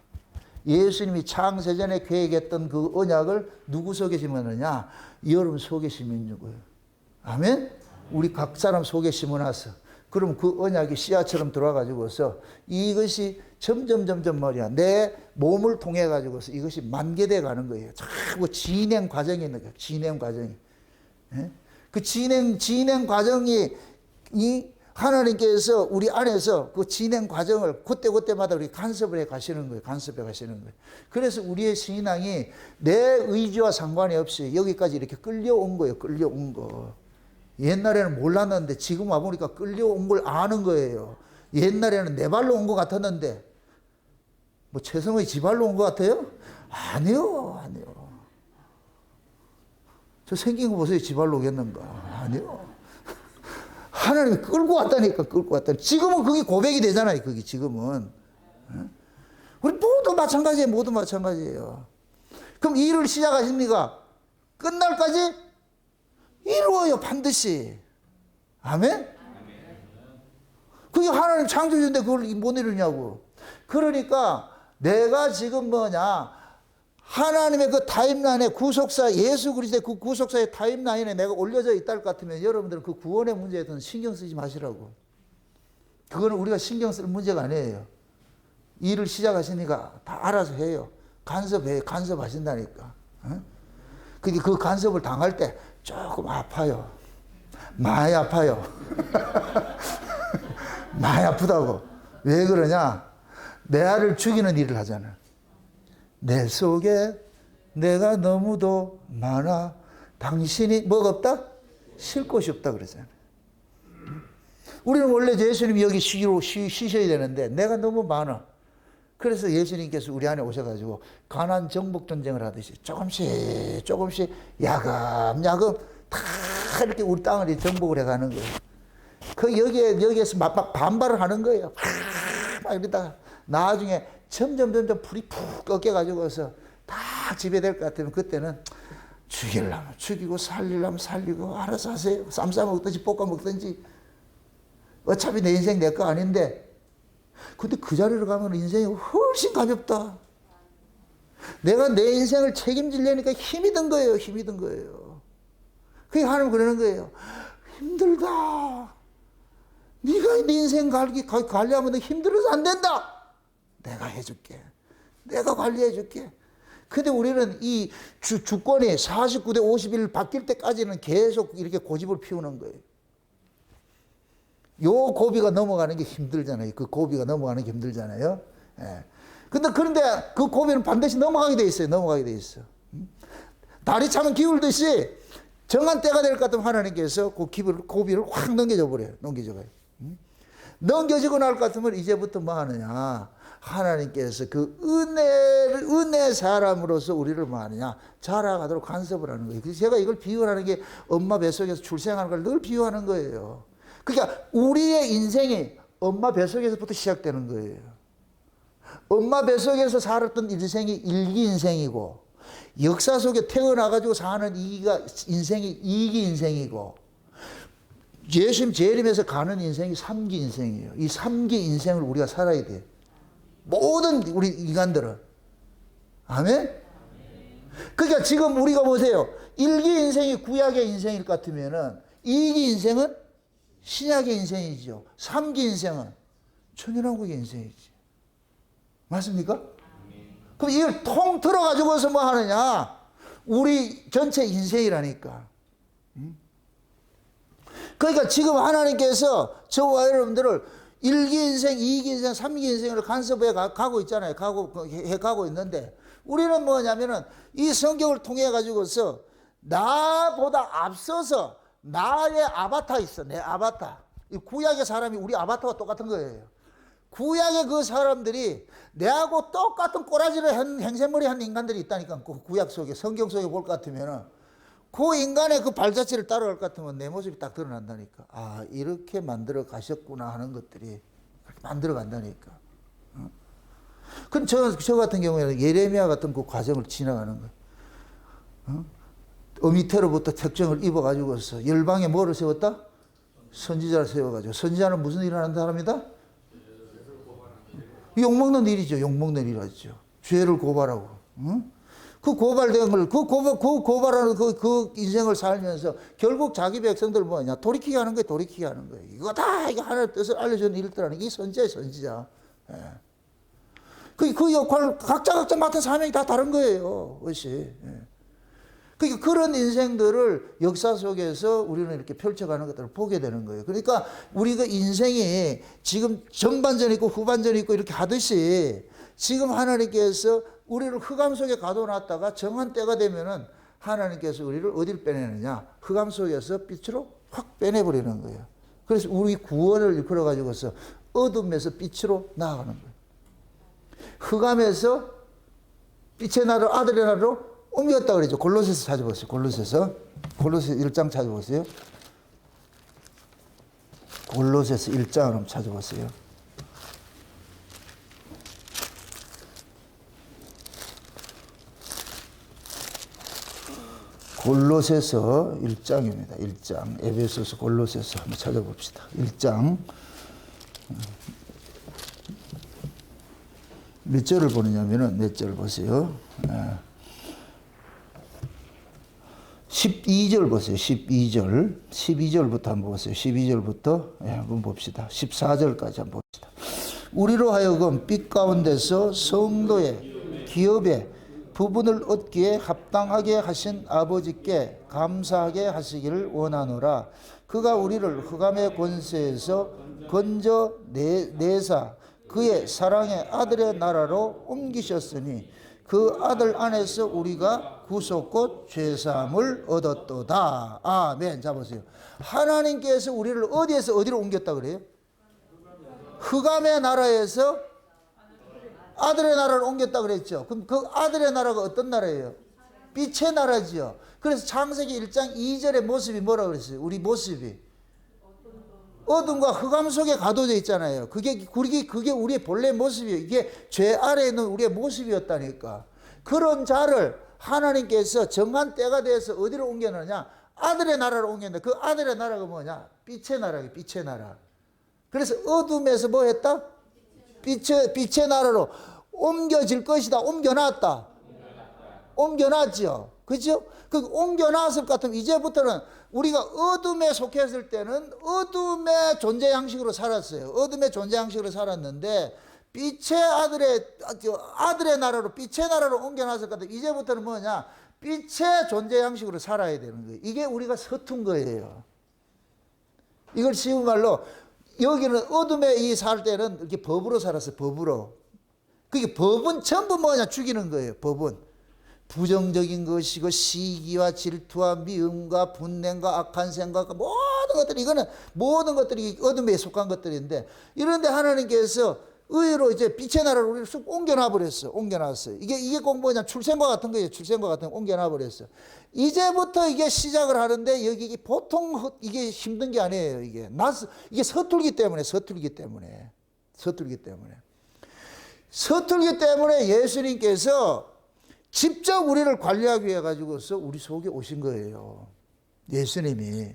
예수님이 창세전에 계획했던 그 언약을 누구 속에 심었느냐? 여러분 속에 심은 거예요. 아멘? 우리 각 사람 속에 심어놨어. 그럼 그 언약이 씨앗처럼 들어와가지고서 이것이 점점 말이야. 내 몸을 통해 가지고서 이것이 만개돼 가는 거예요. 자꾸 진행 과정이 있는 거예요. 진행 과정이. 예? 그 진행 과정이 이 하나님께서 우리 안에서 그 진행 과정을 그때마다 우리 간섭을 해 가시는 거예요. 간섭해 가시는 거예요. 그래서 우리의 신앙이 내 의지와 상관이 없이 여기까지 이렇게 끌려온 거예요. 끌려온 거. 옛날에는 몰랐는데 지금 와보니까 끌려온 걸 아는 거예요. 옛날에는 내 발로 온 것 같았는데 뭐 최성의 지 발로 온 것 같아요? 아니요. 저 생긴 거 보세요. 지 발로 오겠는가? 아니요. 하나님이 끌고 왔다니까, 끌고 왔다니까. 지금은 그게 고백이 되잖아요, 그게 지금은. 우리 모두 마찬가지예요. 모두 마찬가지예요. 그럼 일을 시작하십니까? 끝날까지 이루어요. 반드시. 아멘? 그게 하나님 창조주인데 그걸 못 이루냐고. 그러니까 내가 지금 하나님의 그 타임라인에 구속사 예수 그리스도의 그 구속사의 타임라인에 내가 올려져 있다 할 것 같으면 여러분들은 그 구원의 문제에 대해서 신경 쓰지 마시라고. 그거는 우리가 신경 쓸 문제가 아니에요. 일을 시작하시니까 다 알아서 해요. 간섭하신다니까. 그게 그 간섭을 당할 때 조금 아파요. 많이 아파요. 많이 아프다고. 왜 그러냐? 내 아를 죽이는 일을 하잖아. 내 속에 내가 너무도 많아. 당신이 뭐가 없다? 쉴 곳이 없다 그러잖아. 우리는 원래 예수님이 여기 쉬셔야 되는데 내가 너무 많아. 그래서 예수님께서 우리 안에 오셔가지고 가난 정복 전쟁을 하듯이 조금씩 야금야금 다 이렇게 우리 땅을 정복을 해가는 거예요. 여기에서 막 반발을 하는 거예요. 막 이러다가 나중에 점점 불이 푹 꺾여가지고서 다 지배될 것 같으면 그때는 죽이려면 죽이고 살리려면 살리고 알아서 하세요. 쌈 싸먹든지 볶아 먹든지. 어차피 내 인생 내 거 아닌데. 근데 그 자리로 가면 인생이 훨씬 가볍다. 내가 내 인생을 책임지려니까 힘이 든 거예요. 그게 하나님 그러는 거예요. 힘들다. 네가 네 인생 관리하면 너 힘들어서 안 된다. 내가 해줄게. 내가 관리해줄게. 근데 우리는 이 주권이 49대 51 바뀔 때까지는 계속 이렇게 고집을 피우는 거예요. 요 고비가 넘어가는 게 힘들잖아요. 그 고비가 넘어가는 게 힘들잖아요. 예. 그런데 그 고비는 반드시 넘어가게 돼 있어요. 다리 차면 기울듯이 정한 때가 될 것 같으면 하나님께서 그 고비를 확 넘겨줘요. 넘겨지고 날 것 같으면 이제부터 뭐 하느냐. 하나님께서 그 은혜 사람으로서 우리를 뭐 하느냐. 자라가도록 간섭을 하는 거예요. 그래서 제가 이걸 비유하는 게 엄마 뱃속에서 출생하는 걸 늘 비유하는 거예요. 그러니까 우리의 인생이 엄마 뱃속에서부터 시작되는 거예요. 엄마 뱃속에서 살았던 인생이 일기 인생이고 역사 속에 태어나가지고 사는 인생이 이기 인생이고 예수님 재림해서 가는 인생이 3기 인생이에요. 이 3기 인생을 우리가 살아야 돼. 모든 우리 인간들은. 아멘? 그러니까 지금 우리가 보세요. 1기 인생이 구약의 인생일 것 같으면은 2기 인생은 신약의 인생이죠. 3기 인생은 천연왕국의 인생이지. 맞습니까? 그럼 이걸 통틀어가지고서 뭐 하느냐? 우리 전체 인생이라니까. 그러니까 지금 하나님께서 저와 여러분들을 1기 인생, 2기 인생, 3기 인생을 간섭해 가고 있잖아요. 가고 있는데 우리는 뭐냐면은 이 성경을 통해 가지고서 나보다 앞서서 나의 아바타 있어. 내 아바타. 이 구약의 사람이 우리 아바타와 똑같은 거예요. 구약의 그 사람들이 내하고 똑같은 꼬라지를 행세머리 한 인간들이 있다니까. 그 구약 속에, 성경 속에 볼 것 같으면은 그 인간의 그 발자취를 따라갈 것 같으면 내 모습이 딱 드러난다니까. 아, 이렇게 만들어 가셨구나 하는 것들이 만들어 간다니까. 그럼 저 같은 경우에는 예레미야 같은 그 과정을 지나가는 거예요. 어미태로부터 특정을 입어가지고서 열방에 뭐를 세웠다? 선지자를 세워가지고. 선지자는 무슨 일을 하는 사람이다? 욕먹는 일이죠. 욕먹는 일이죠. 죄를 고발하고. 그 고발된 걸, 고발하는 그 인생을 살면서 결국 자기 백성들 뭐냐? 돌이키게 하는 거예요. 이거 하나님의 뜻을 알려주는 일들하는 게 이 선지자. 예. 그 역할, 각자 맡은 사명이 다 다른 거예요. 그것이. 예. 그러니까 그런 인생들을 역사 속에서 우리는 이렇게 펼쳐가는 것들을 보게 되는 거예요. 그러니까 우리가 인생이 지금 전반전이 있고 후반전이 있고 이렇게 하듯이 지금 하나님께서 우리를 흑암 속에 가둬놨다가 정한 때가 되면은 하나님께서 우리를 어디를 빼내느냐. 흑암 속에서 빛으로 확 빼내버리는 거예요. 그래서 우리 구원을 이끌어가지고서 어둠에서 빛으로 나아가는 거예요. 흑암에서 빛의 나라로 아들의 나라로 옮겼다 그러죠. 골로새서 찾아보세요. 골로새서 1장 찾아보세요. 골로새서 1장을 한번 찾아보세요. 골로새서 1장입니다. 1장. 에베소서 골로새서 한번 찾아봅시다. 1장. 몇 절을 보느냐면은 몇 절 보세요. 12절 보세요. 12절. 12절부터 한번 보세요. 12절부터 한번 봅시다. 14절까지 한번 봅시다. 우리로 하여금 빛 가운데서 성도의 기업의 부분을 얻기에 합당하게 하신 아버지께 감사하게 하시기를 원하노라. 그가 우리를 흑암의 권세에서 건져 내사 그의 사랑의 아들의 나라로 옮기셨으니 그 아들 안에서 우리가 구속 곧 죄사함을 얻었도다. 아멘. 자 보세요. 하나님께서 우리를 어디에서 어디로 옮겼다 그래요? 흑암의 나라에서 아들의 나라를 옮겼다 그랬죠. 그럼 그 아들의 나라가 어떤 나라예요? 빛의 나라지요. 그래서 창세기 1장 2절의 모습이 뭐라 그랬어요? 우리 모습이 어둠과 흑암 속에 가둬져 있잖아요. 그게 우리의 본래 모습이에요. 이게 죄 아래에 있는 우리의 모습이었다니까. 그런 자를 하나님께서 정한 때가 돼서 어디로 옮겨놓느냐? 아들의 나라로 옮겼는데 그 아들의 나라가 뭐냐? 빛의 나라예요. 빛의 나라. 그래서 어둠에서 뭐 했다? 빛의 나라로 옮겨질 것이다. 옮겨놨다. 옮겨놨죠. 그죠? 그 옮겨놨을 것 같으면 이제부터는 우리가 어둠에 속했을 때는 어둠의 존재 양식으로 살았어요. 어둠의 존재 양식으로 살았는데 빛의 아들의 나라로 빛의 나라로 옮겨놨을 것 같으면 이제부터는 뭐냐? 빛의 존재 양식으로 살아야 되는 거예요. 이게 우리가 서툰 거예요. 이걸 쉬운 말로 여기는 어둠에 살 때는 이렇게 법으로 살았어요. 법으로. 그게 법은 전부 뭐냐? 죽이는 거예요. 법은. 부정적인 것이고 시기와 질투와 미움과 분냄과 악한 생각과 모든 것들이 이거는 모든 것들이 어둠에 속한 것들인데 이런데 하나님께서 의외로 이제 빛의 나라를 우리를 쑥 옮겨놔 버렸어. 옮겨놨어요. 이게 꼭 뭐냐? 출생과 같은 거예요. 출생과 같은 거 옮겨놔 버렸어. 이제부터 이게 시작을 하는데 여기 보통 이게 힘든 게 아니에요. 이게 서툴기 때문에 예수님께서 직접 우리를 관리하기 위해 가지고서 우리 속에 오신 거예요. 예수님이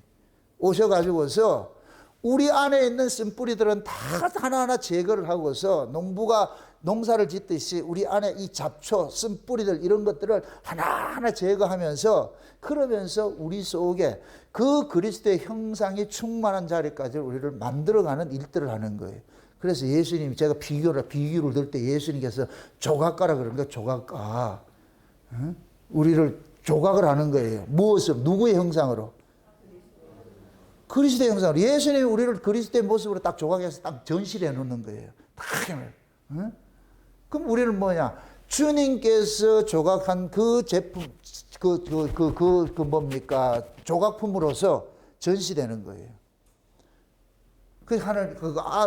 오셔가지고서 우리 안에 있는 쓴뿌리들은 다 하나하나 제거를 하고서 농부가 농사를 짓듯이 우리 안에 이 잡초, 쓴뿌리들 이런 것들을 하나하나 제거하면서 그러면서 우리 속에 그 그리스도의 형상이 충만한 자리까지 우리를 만들어가는 일들을 하는 거예요. 그래서 예수님이 제가 비교를 들 때 예수님께서 조각가라 그러니까 조각가. 우리를 조각을 하는 거예요. 무엇을? 누구의 형상으로? 그리스도의 형상으로. 예수님이 우리를 그리스도의 모습으로 딱 조각해서 딱 전시해 놓는 거예요. 그럼 우리는 뭐냐? 주님께서 조각한 그 제품, 뭡니까? 조각품으로서 전시되는 거예요.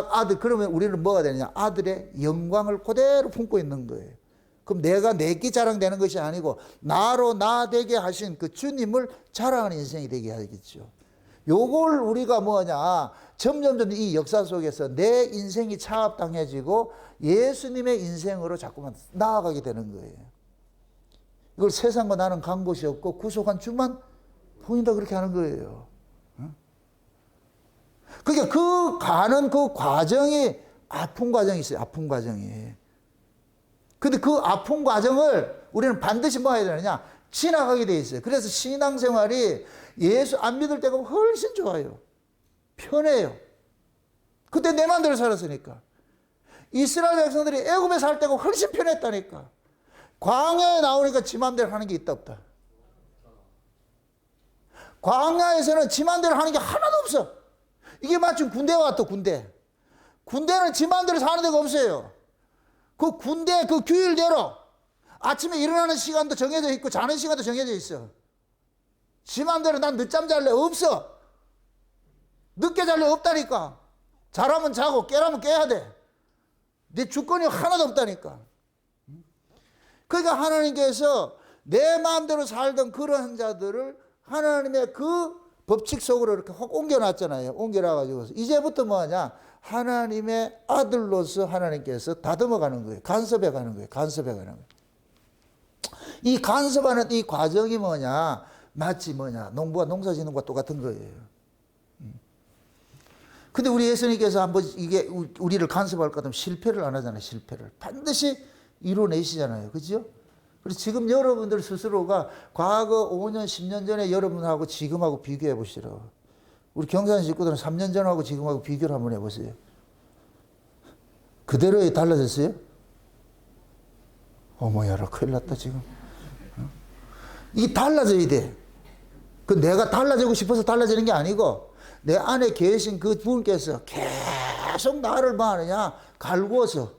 아들, 그러면 우리는 뭐가 되느냐? 아들의 영광을 그대로 품고 있는 거예요. 그럼 내가 내게 자랑되는 것이 아니고 나로 나 되게 하신 그 주님을 자랑하는 인생이 되게 하겠죠. 요걸 우리가 뭐냐? 점점점 이 역사 속에서 내 인생이 차압당해지고 예수님의 인생으로 자꾸만 나아가게 되는 거예요. 이걸 세상과 나는 간 곳이 없고 구속한 주만 보인다 그렇게 하는 거예요. 그러니까 그 가는 그 과정이 아픈 과정이 있어요. 아픈 과정이. 근데 그 아픈 과정을 우리는 반드시 뭐 해야 되느냐? 지나가게 돼 있어요. 그래서 신앙생활이 예수 안 믿을 때가 훨씬 좋아요. 편해요. 그때 내 마음대로 살았으니까. 이스라엘 백성들이 애굽에 살 때가 훨씬 편했다니까. 광야에 나오니까 지 마음대로 하는 게 있다 없다. 광야에서는 지 마음대로 하는 게 하나도 없어. 이게 마침 군대 왔다 군대. 군대는 지 마음대로 사는 데가 없어요. 그 군대 그 규율대로 아침에 일어나는 시간도 정해져 있고 자는 시간도 정해져 있어. 지 마음대로 난 늦잠 잘래 없어. 늦게 잘래 없다니까. 자라면 자고 깨라면 깨야 돼. 내 주권이 하나도 없다니까. 그러니까 하나님께서 내 마음대로 살던 그런 자들을 하나님의 그 법칙 속으로 이렇게 확 옮겨놨잖아요. 옮겨놔가지고 이제부터 뭐하냐? 하나님의 아들로서 하나님께서 다듬어가는 거예요. 간섭해가는 거예요. 간섭해가는 거예요. 이 간섭하는 이 과정이 뭐냐? 마치 뭐냐, 농부가 농사 짓는 것과 똑같은 거예요. 근데 우리 예수님께서 한번 이게 우리를 간섭할 것 같으면 실패를 안 하잖아요. 실패를 반드시 이뤄내시잖아요. 그죠? 그래서 지금 여러분들 스스로가 과거 5년, 10년 전에 여러분하고 지금하고 비교해 보시라. 우리 경산 식구들은 3년 전하고 지금하고 비교를 한번 해보세요. 그대로 달라졌어요? 어머야라, 큰일 났다, 지금. 이게 달라져야 돼. 그 내가 달라지고 싶어서 달라지는 게 아니고, 내 안에 계신 그 분께서 계속 나를 뭐 하느냐, 갈구어서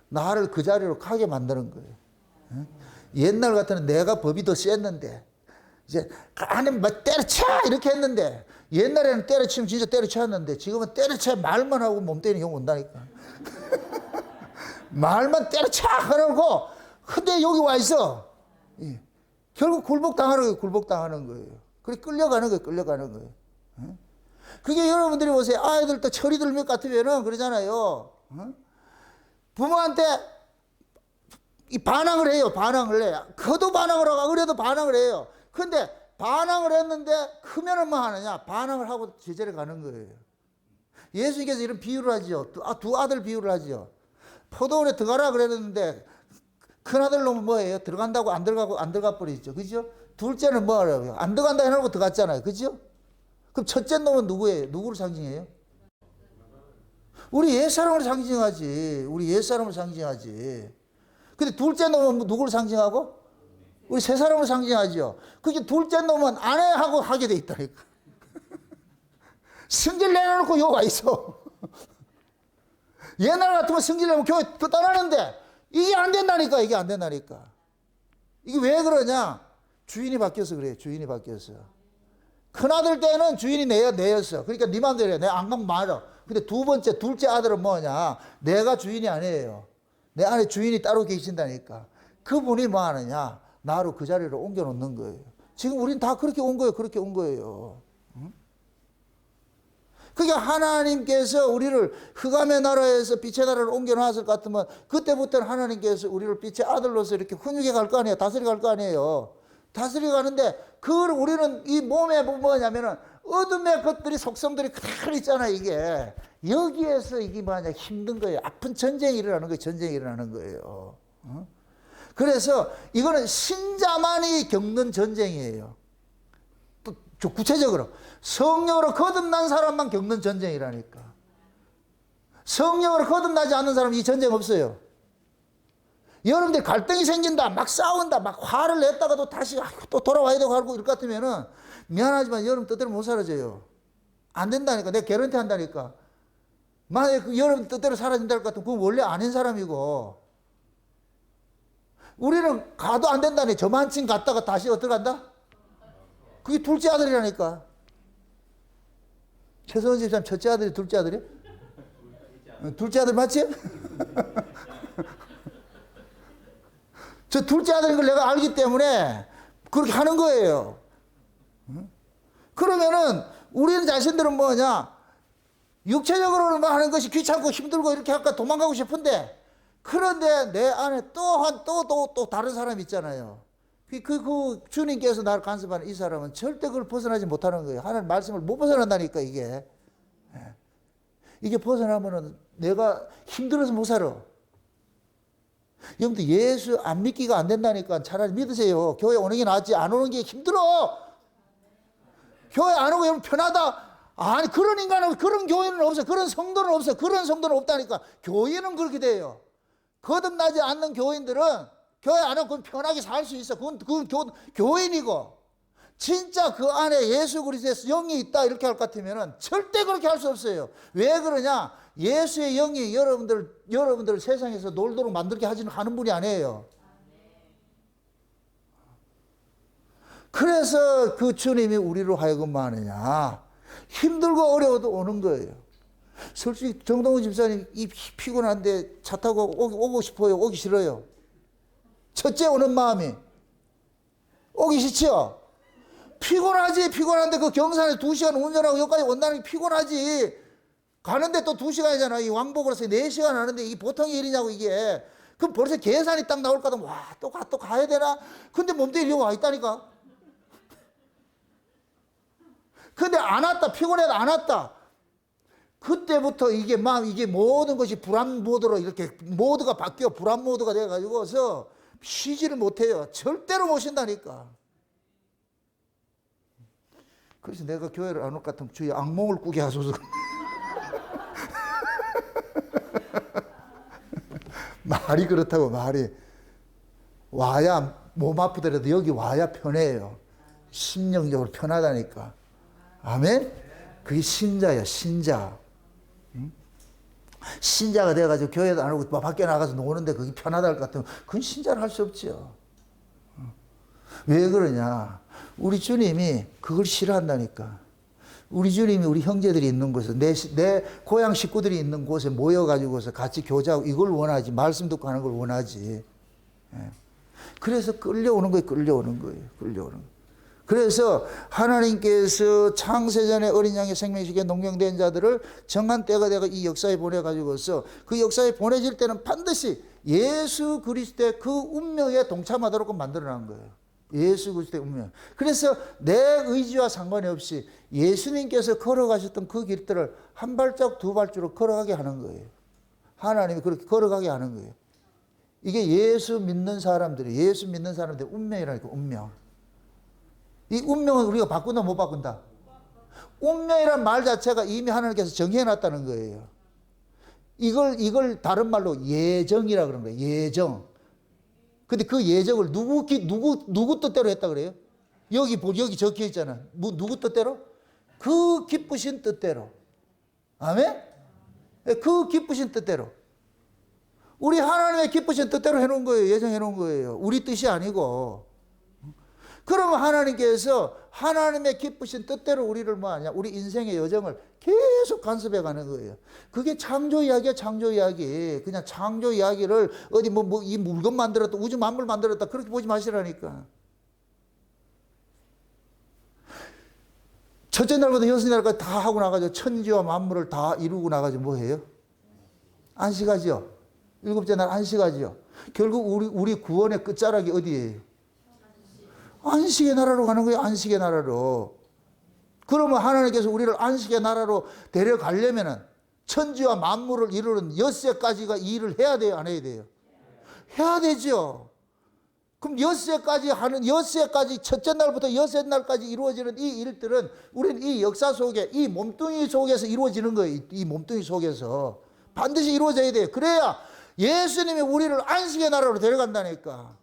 나를 그 자리로 가게 만드는 거예요. 옛날 같으면 내가 법이 더 셌는데, 이제 안에 막 때려쳐! 이렇게 했는데, 옛날에는 때려치면 진짜 때려쳤는데, 지금은 때려쳐! 말만 하고 몸 때리는 경우 온다니까. 말만 때려쳐! 하고, 근데 여기 와 있어. 예. 결국 굴복당하는 거예요, 굴복당하는 거예요. 그래, 끌려가는 거예요, 끌려가는 거예요. 예? 그게 여러분들이 보세요. 아이들 또 철이 들면 같으면은 그러잖아요. 어? 부모한테 이 반항을 해요, 반항을 해. 커도 반항을 하고, 어려도 반항을 해요. 근데 반항을 했는데 크면은 뭐 하느냐? 반항을 하고 제자리에 가는 거예요. 예수님께서 이런 비유를 하죠. 두 아들 비유를 하죠. 포도원에 들어가라 그랬는데 큰 아들 놈은 뭐예요? 들어간다고 안 들어가 버리죠. 그죠? 둘째는 뭐 하라고요? 안 들어간다 해놓고 들어갔잖아요. 그죠? 그럼 첫째 놈은 누구예요? 누구를 상징해요? 우리 옛사람을 상징하지. 우리 옛사람을 상징하지. 근데 둘째 놈은 누구를 상징하고? 우리 세 사람을 상징하죠. 그게 둘째 놈은 아내하고 하게 돼 있다니까. 성질 내놓고 여기 와 있어. 옛날 같으면 성질 내면 교회 떠나는데 이게 안 된다니까. 이게 안 된다니까. 이게 왜 그러냐? 주인이 바뀌어서 그래요. 주인이 바뀌어서. 큰아들 때는 주인이 내였어. 그러니까 네 맘대로 해. 내가 안 가면 말아. 근데 둘째 아들은 뭐냐? 내가 주인이 아니에요. 내 안에 주인이 따로 계신다니까. 그분이 뭐 하느냐? 나로 그 자리로 옮겨 놓는 거예요. 지금 우린 다 그렇게 온 거예요. 그렇게 온 거예요. 응? 그게 하나님께서 우리를 흑암의 나라에서 빛의 나라로 옮겨 놨을 것 같으면 그때부터는 하나님께서 우리를 빛의 아들로서 이렇게 훈육해 갈 거 아니에요. 다스려 갈 거 아니에요. 다스려 가는데 그걸 우리는 이 몸에 뭐냐면은 어둠의 것들이 속성들이 그대로 있잖아요. 이게 여기에서 이게 뭐냐 힘든 거예요. 아픈 전쟁이 일어나는 거예요. 전쟁이 일어나는 거예요. 어? 그래서 이거는 신자만이 겪는 전쟁이에요. 또 구체적으로 성령으로 거듭난 사람만 겪는 전쟁이라니까. 성령으로 거듭나지 않는 사람은 이 전쟁 없어요. 여러분들 갈등이 생긴다, 막 싸운다, 막 화를 냈다가도 다시 또 돌아와야 되고 하고 이럴 것 같으면은 미안하지만 여러분 뜻대로 못 사라져요. 안 된다니까. 내가 개런티 한다니까. 만약에 그 여러분 뜻대로 사라진다 할 것 같으면 그건 원래 아닌 사람이고 우리는 가도 안 된다니. 저만큼 갔다가 다시 어떻게 간다? 그게 둘째 아들이라니까. 최성원 집사님 첫째 아들이 둘째 아들이야? 둘째 아들 맞지? 저 둘째 아들인 걸 내가 알기 때문에 그렇게 하는 거예요. 그러면은 우리는 자신들은 뭐냐? 육체적으로는 뭐 하는 것이 귀찮고 힘들고 이렇게 할까 도망가고 싶은데 그런데 내 안에 또 다른 사람이 있잖아요. 그 주님께서 나를 간섭하는 이 사람은 절대 그걸 벗어나지 못하는 거예요. 하나님 말씀을 못 벗어난다니까, 이게. 이게 벗어나면은 내가 힘들어서 못 살아. 여러분들 예수 안 믿기가 안 된다니까 차라리 믿으세요. 교회 오는 게 낫지. 안 오는 게 힘들어. 교회 안 오고 여러분 편하다. 아니, 그런 인간은, 그런 교회는 없어. 그런 성도는 없어. 그런 성도는 없다니까. 교회는 그렇게 돼요. 거듭나지 않는 교인들은 교회 안 오고 편하게 살 수 있어. 그건 교인이고. 진짜 그 안에 예수 그리스도의 영이 있다 이렇게 할 것 같으면 절대 그렇게 할 수 없어요. 왜 그러냐? 예수의 영이 여러분들을 세상에서 놀도록 만들게 하는 분이 아니에요. 그래서 그 주님이 우리로 하여금 뭐 하느냐? 힘들고 어려워도 오는 거예요. 솔직히 정동훈 집사님 이 피곤한데 차 타고 오고 싶어요? 오기 싫어요? 첫째 오는 마음이 오기 싫죠? 피곤하지. 피곤한데 그 경산에 2시간 운전하고 여기까지 온다는 게 피곤하지. 가는데 또 2시간이잖아. 이 왕복으로 해서 4시간 하는데 이게 보통 일이냐고 이게. 그럼 벌써 계산이 딱 나올까 하면 와, 또 가야 되나? 근데 몸뚱이 이리 와 있다니까. 근데 안 왔다. 피곤해도 안 왔다. 그때부터 이게 막 이게 모든 것이 불안 모드로 이렇게 모드가 바뀌어 불안 모드가 돼가지고서 쉬지를 못해요. 절대로 못 쉰다니까. 그래서 내가 교회를 안 올 것 같으면 주위에 악몽을 꾸게 하소서. 말이 그렇다고 말이. 와야 몸 아프더라도 여기 와야 편해요. 심령적으로 편하다니까. 아멘? 그게 신자야, 신자. 응? 신자가 돼가지고 교회도 안 오고 밖에 나가서 노는데 그게 편하다 할 것 같으면 그건 신자를 할 수 없죠. 왜 그러냐? 우리 주님이 그걸 싫어한다니까. 우리 주님이 우리 형제들이 있는 곳에 내 고향 식구들이 있는 곳에 모여가지고서 같이 교제하고 이걸 원하지. 말씀 듣고 하는 걸 원하지. 예. 그래서 끌려오는 거예요. 끌려오는 거예요. 끌려오는 거예요. 그래서 하나님께서 창세전에 어린 양의 생명식에 농경된 자들을 정한 때가 되고 이 역사에 보내가지고서 그 역사에 보내질 때는 반드시 예수 그리스도의 그 운명에 동참하도록 만들어놓은 거예요. 예수 그리스도의 운명. 그래서 내 의지와 상관이 없이 예수님께서 걸어가셨던 그 길들을 한 발짝 두 발짝으로 걸어가게 하는 거예요. 하나님이 그렇게 걸어가게 하는 거예요. 이게 예수 믿는 사람들의 운명이라니까, 운명. 이 운명은 우리가 바꾼다, 못 바꾼다? 운명이란 말 자체가 이미 하나님께서 정해놨다는 거예요. 이걸 다른 말로 예정이라 그런 거예요. 예정. 근데 그 예정을 누구 뜻대로 했다 그래요? 여기 적혀 있잖아. 누구 뜻대로? 그 기쁘신 뜻대로. 아멘? 그 기쁘신 뜻대로. 우리 하나님의 기쁘신 뜻대로 해놓은 거예요. 예정해 놓은 거예요. 우리 뜻이 아니고. 그러면 하나님께서 하나님의 기쁘신 뜻대로 우리를 뭐하냐? 우리 인생의 여정을 계속 간섭해 가는 거예요. 그게 창조 이야기야, 창조 이야기. 그냥 창조 이야기를 어디 이 물건 만들었다, 우주 만물 만들었다, 그렇게 보지 마시라니까. 첫째 날부터 여섯 날까지 다 하고 나가지고 천지와 만물을 다 이루고 나가지고 뭐 해요? 안식하지요. 일곱째 날 안식하지요. 결국 우리 구원의 끝자락이 어디예요? 안식의 나라로 가는 거예요. 안식의 나라로. 그러면 하나님께서 우리를 안식의 나라로 데려가려면은 천지와 만물을 이루는 엿새까지가 이 일을 해야 돼요? 안 해야 돼요? 해야 되죠. 그럼 엿새까지 첫째 날부터 여섯 날까지 이루어지는 이 일들은 우리는 이 역사 속에 이 몸뚱이 속에서 이루어지는 거예요. 이 몸뚱이 속에서. 반드시 이루어져야 돼요. 그래야 예수님이 우리를 안식의 나라로 데려간다니까.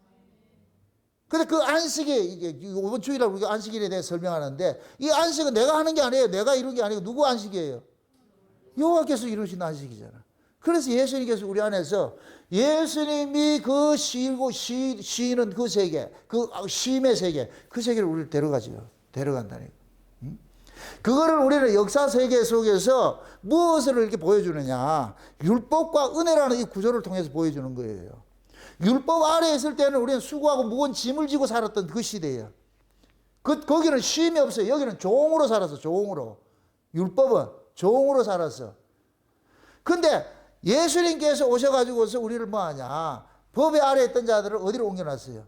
근데 그 안식이, 이번 주일날 우리가 안식일에 대해 설명하는데, 이 안식은 내가 하는 게 아니에요. 내가 이룬 게 아니고, 누구 안식이에요? 여호와께서 이루신 안식이잖아. 그래서 예수님께서 우리 안에서, 예수님이 그 쉬는 그 세계, 그 쉼의 세계, 그 세계를 우리를 데려간다니까. 그거를 우리는 역사 세계 속에서 무엇을 이렇게 보여주느냐. 율법과 은혜라는 이 구조를 통해서 보여주는 거예요. 율법 아래에 있을 때는 우리는 수고하고 무거운 짐을 지고 살았던 그 시대예요. 거기는 쉼이 없어요. 여기는 종으로 살았어, 종으로. 율법은 종으로 살았어. 근데 예수님께서 오셔가지고서 우리를 뭐 하냐. 법의 아래에 있던 자들을 어디로 옮겨놨어요?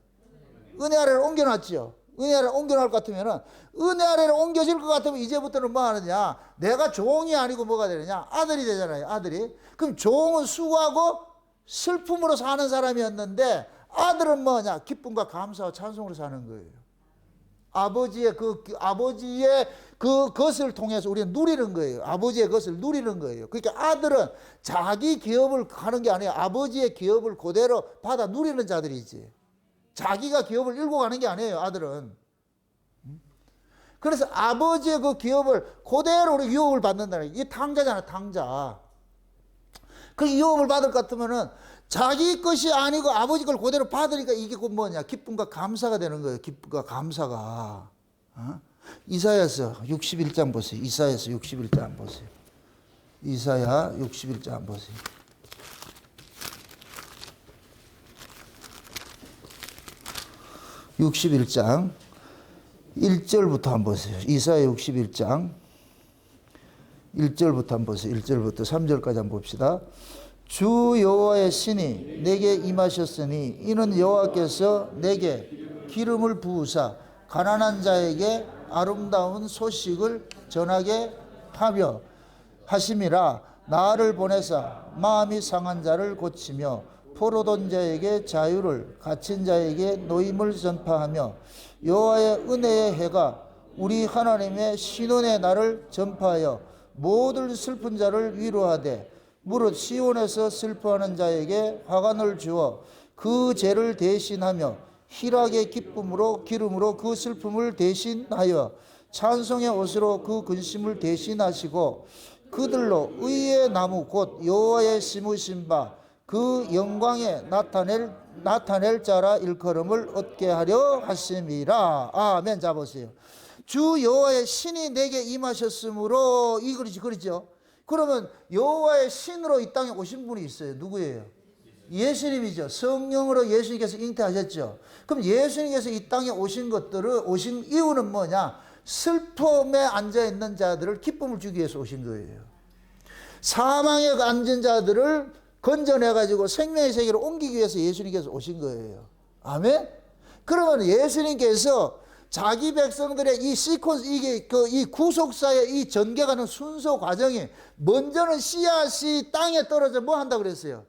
은혜 아래로 옮겨놨죠. 은혜 아래로 옮겨놓을 것 같으면은, 은혜 아래로 옮겨질 것 같으면 이제부터는 뭐 하느냐. 내가 종이 아니고 뭐가 되느냐. 아들이 되잖아요, 아들이. 그럼 종은 수고하고 슬픔으로 사는 사람이었는데 아들은 뭐냐? 기쁨과 감사와 찬송으로 사는 거예요. 아버지의 그것을 통해서 우리는 누리는 거예요. 아버지의 것을 누리는 거예요. 그러니까 아들은 자기 기업을 하는 게 아니에요. 아버지의 기업을 그대로 받아 누리는 자들이지. 자기가 기업을 일고 가는 게 아니에요, 아들은. 그래서 아버지의 그 기업을 그대로 우리 유업을 받는다는 거예요. 이게 탕자잖아, 탕자. 그 유업을 받을 것 같으면은 자기 것이 아니고 아버지 걸 그대로 받으니까 이게 곧 뭐냐? 기쁨과 감사가 되는 거예요. 기쁨과 감사가. 이사야서 61장 보세요. 이사야서 61장 보세요. 이사야 61장 보세요. (61장) 1절부터 한번 보세요. 이사야 61장 1절부터 한번 보세요. 1절부터 3절까지 한번 봅시다. 주 여호와의 신이 내게 임하셨으니 이는 여호와께서 내게 기름을 부으사 가난한 자에게 아름다운 소식을 전하게 하며 하심이라. 나를 보내사 마음이 상한 자를 고치며 포로된 자에게 자유를, 갇힌 자에게 노임을 전파하며 여호와의 은혜의 해가 우리 하나님의 신원의 날을 전파하여 모든 슬픈 자를 위로하되 무릇 시온에서 슬퍼하는 자에게 화관을 주어 그 죄를 대신하며 희락의 기쁨으로 기름으로 그 슬픔을 대신하여 찬송의 옷으로 그 근심을 대신하시고 그들로 의의 나무 곧 여호와의 심으신 바 그 영광에 나타낼 자라 일컬음을 얻게 하려 하심이라. 아멘. 자 보세요. 주 여호와의 신이 내게 임하셨으므로 이 그러죠. 그러면 여호와의 신으로 이 땅에 오신 분이 있어요. 누구예요? 예수님이죠. 성령으로 예수님께서 잉태하셨죠. 그럼 예수님께서 이 땅에 오신 이유는 뭐냐? 슬픔에 앉아있는 자들을 기쁨을 주기 위해서 오신 거예요. 사망에 앉은 자들을 건져내가지고 생명의 세계로 옮기기 위해서 예수님께서 오신 거예요. 아멘? 그러면 예수님께서 자기 백성들의 이 시퀀스, 이 구속사의 이 전개가는 순서 과정이 먼저는 씨앗이 땅에 떨어져 뭐 한다 그랬어요?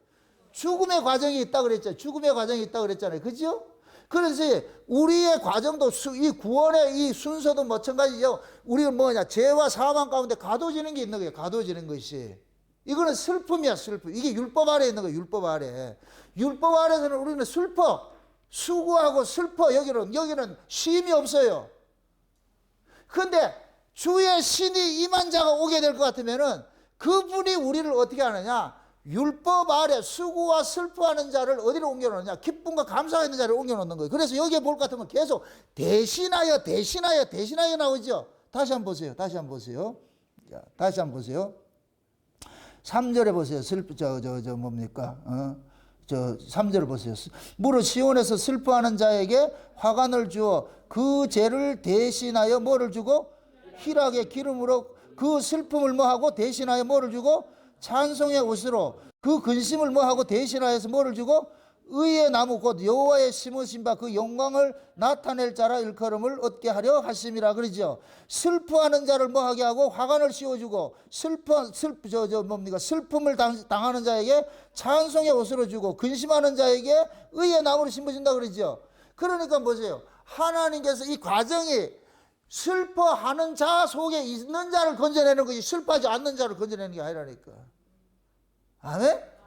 죽음의 과정이 있다 그랬잖아요. 죽음의 과정이 있다 그랬잖아요. 그죠? 그래서 우리의 과정도 이 구원의 이 순서도 마찬가지죠. 우리는 뭐냐? 죄와 사망 가운데 가둬지는 게 있는 거예요. 가둬지는 것이. 이거는 슬픔이야, 슬픔. 이게 율법 아래에 있는 거예요. 율법 아래. 율법 아래에서는 우리는 슬퍼. 수고하고 슬퍼. 여기는 쉼이 없어요. 그런데 주의 신이 임한 자가 오게 될 것 같으면은 그분이 우리를 어떻게 하느냐? 율법 아래 수고와 슬퍼하는 자를 어디로 옮겨놓느냐? 기쁨과 감사가 있는 자를 옮겨놓는 거예요. 그래서 여기에 볼 것 같으면 계속 대신하여 나오죠. 다시 한번 보세요. 자, 다시 한번 보세요. 3절에 보세요. 뭡니까? 3절을 보세요. 무릇 시온에서 슬퍼하는 자에게 화관을 주어 그 죄를 대신하여 뭐를 주고? 희락의 기름으로 그 슬픔을 뭐하고? 대신하여 뭐를 주고? 찬송의 옷으로 그 근심을 뭐하고? 대신하여서 뭐를 주고? 의의 나무 곧 여호와의 심으신 바 그 영광을 나타낼 자라 일컬음을 얻게 하려 하심이라 그러죠. 슬퍼하는 자를 뭐하게 하고 화관을 씌워주고 슬픔을 당하는 자에게 찬송의 옷으로 주고 근심하는 자에게 의의 나무를 심으신다 그러죠. 그러니까 보세요. 하나님께서 이 과정이 슬퍼하는 자 속에 있는 자를 건져내는 것이 슬퍼하지 않는 자를 건져내는 게 아니라니까. 아멘?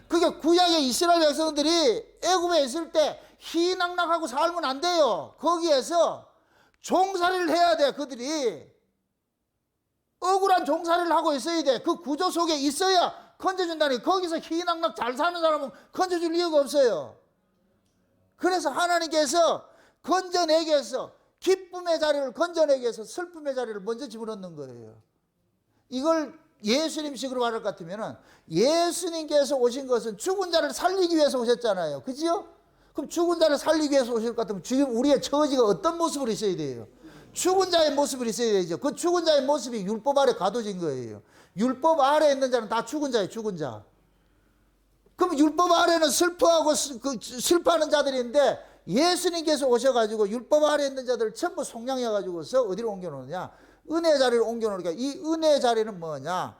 그게 구약의 이스라엘 백성들이 애굽에 있을 때 희낙낙하고 살면 안 돼요. 거기에서 종살이를 해야 돼. 그들이 억울한 종살이를 하고 있어야 돼. 그 구조 속에 있어야 건져준다니. 거기서 희낙낙 잘 사는 사람은 건져줄 이유가 없어요. 그래서 하나님께서 건져내기 위해서 기쁨의 자리를 건져내기 위해서 슬픔의 자리를 먼저 집어넣는 거예요. 이걸 예수님식으로 말할 것 같으면 예수님께서 오신 것은 죽은 자를 살리기 위해서 오셨잖아요. 그죠? 그럼 죽은 자를 살리기 위해서 오실 것 같으면 지금 우리의 처지가 어떤 모습으로 있어야 돼요? 죽은 자의 모습으로 있어야 되죠. 그 죽은 자의 모습이 율법 아래 가둬진 거예요. 율법 아래에 있는 자는 다 죽은 자예요. 죽은 자. 그럼 율법 아래는 슬퍼하고 슬퍼하는 자들인데 예수님께서 오셔가지고 율법 아래에 있는 자들을 전부 속량해가지고서 어디로 옮겨놓느냐? 은혜 자리를 옮겨놓으니까 이 은혜 자리는 뭐냐?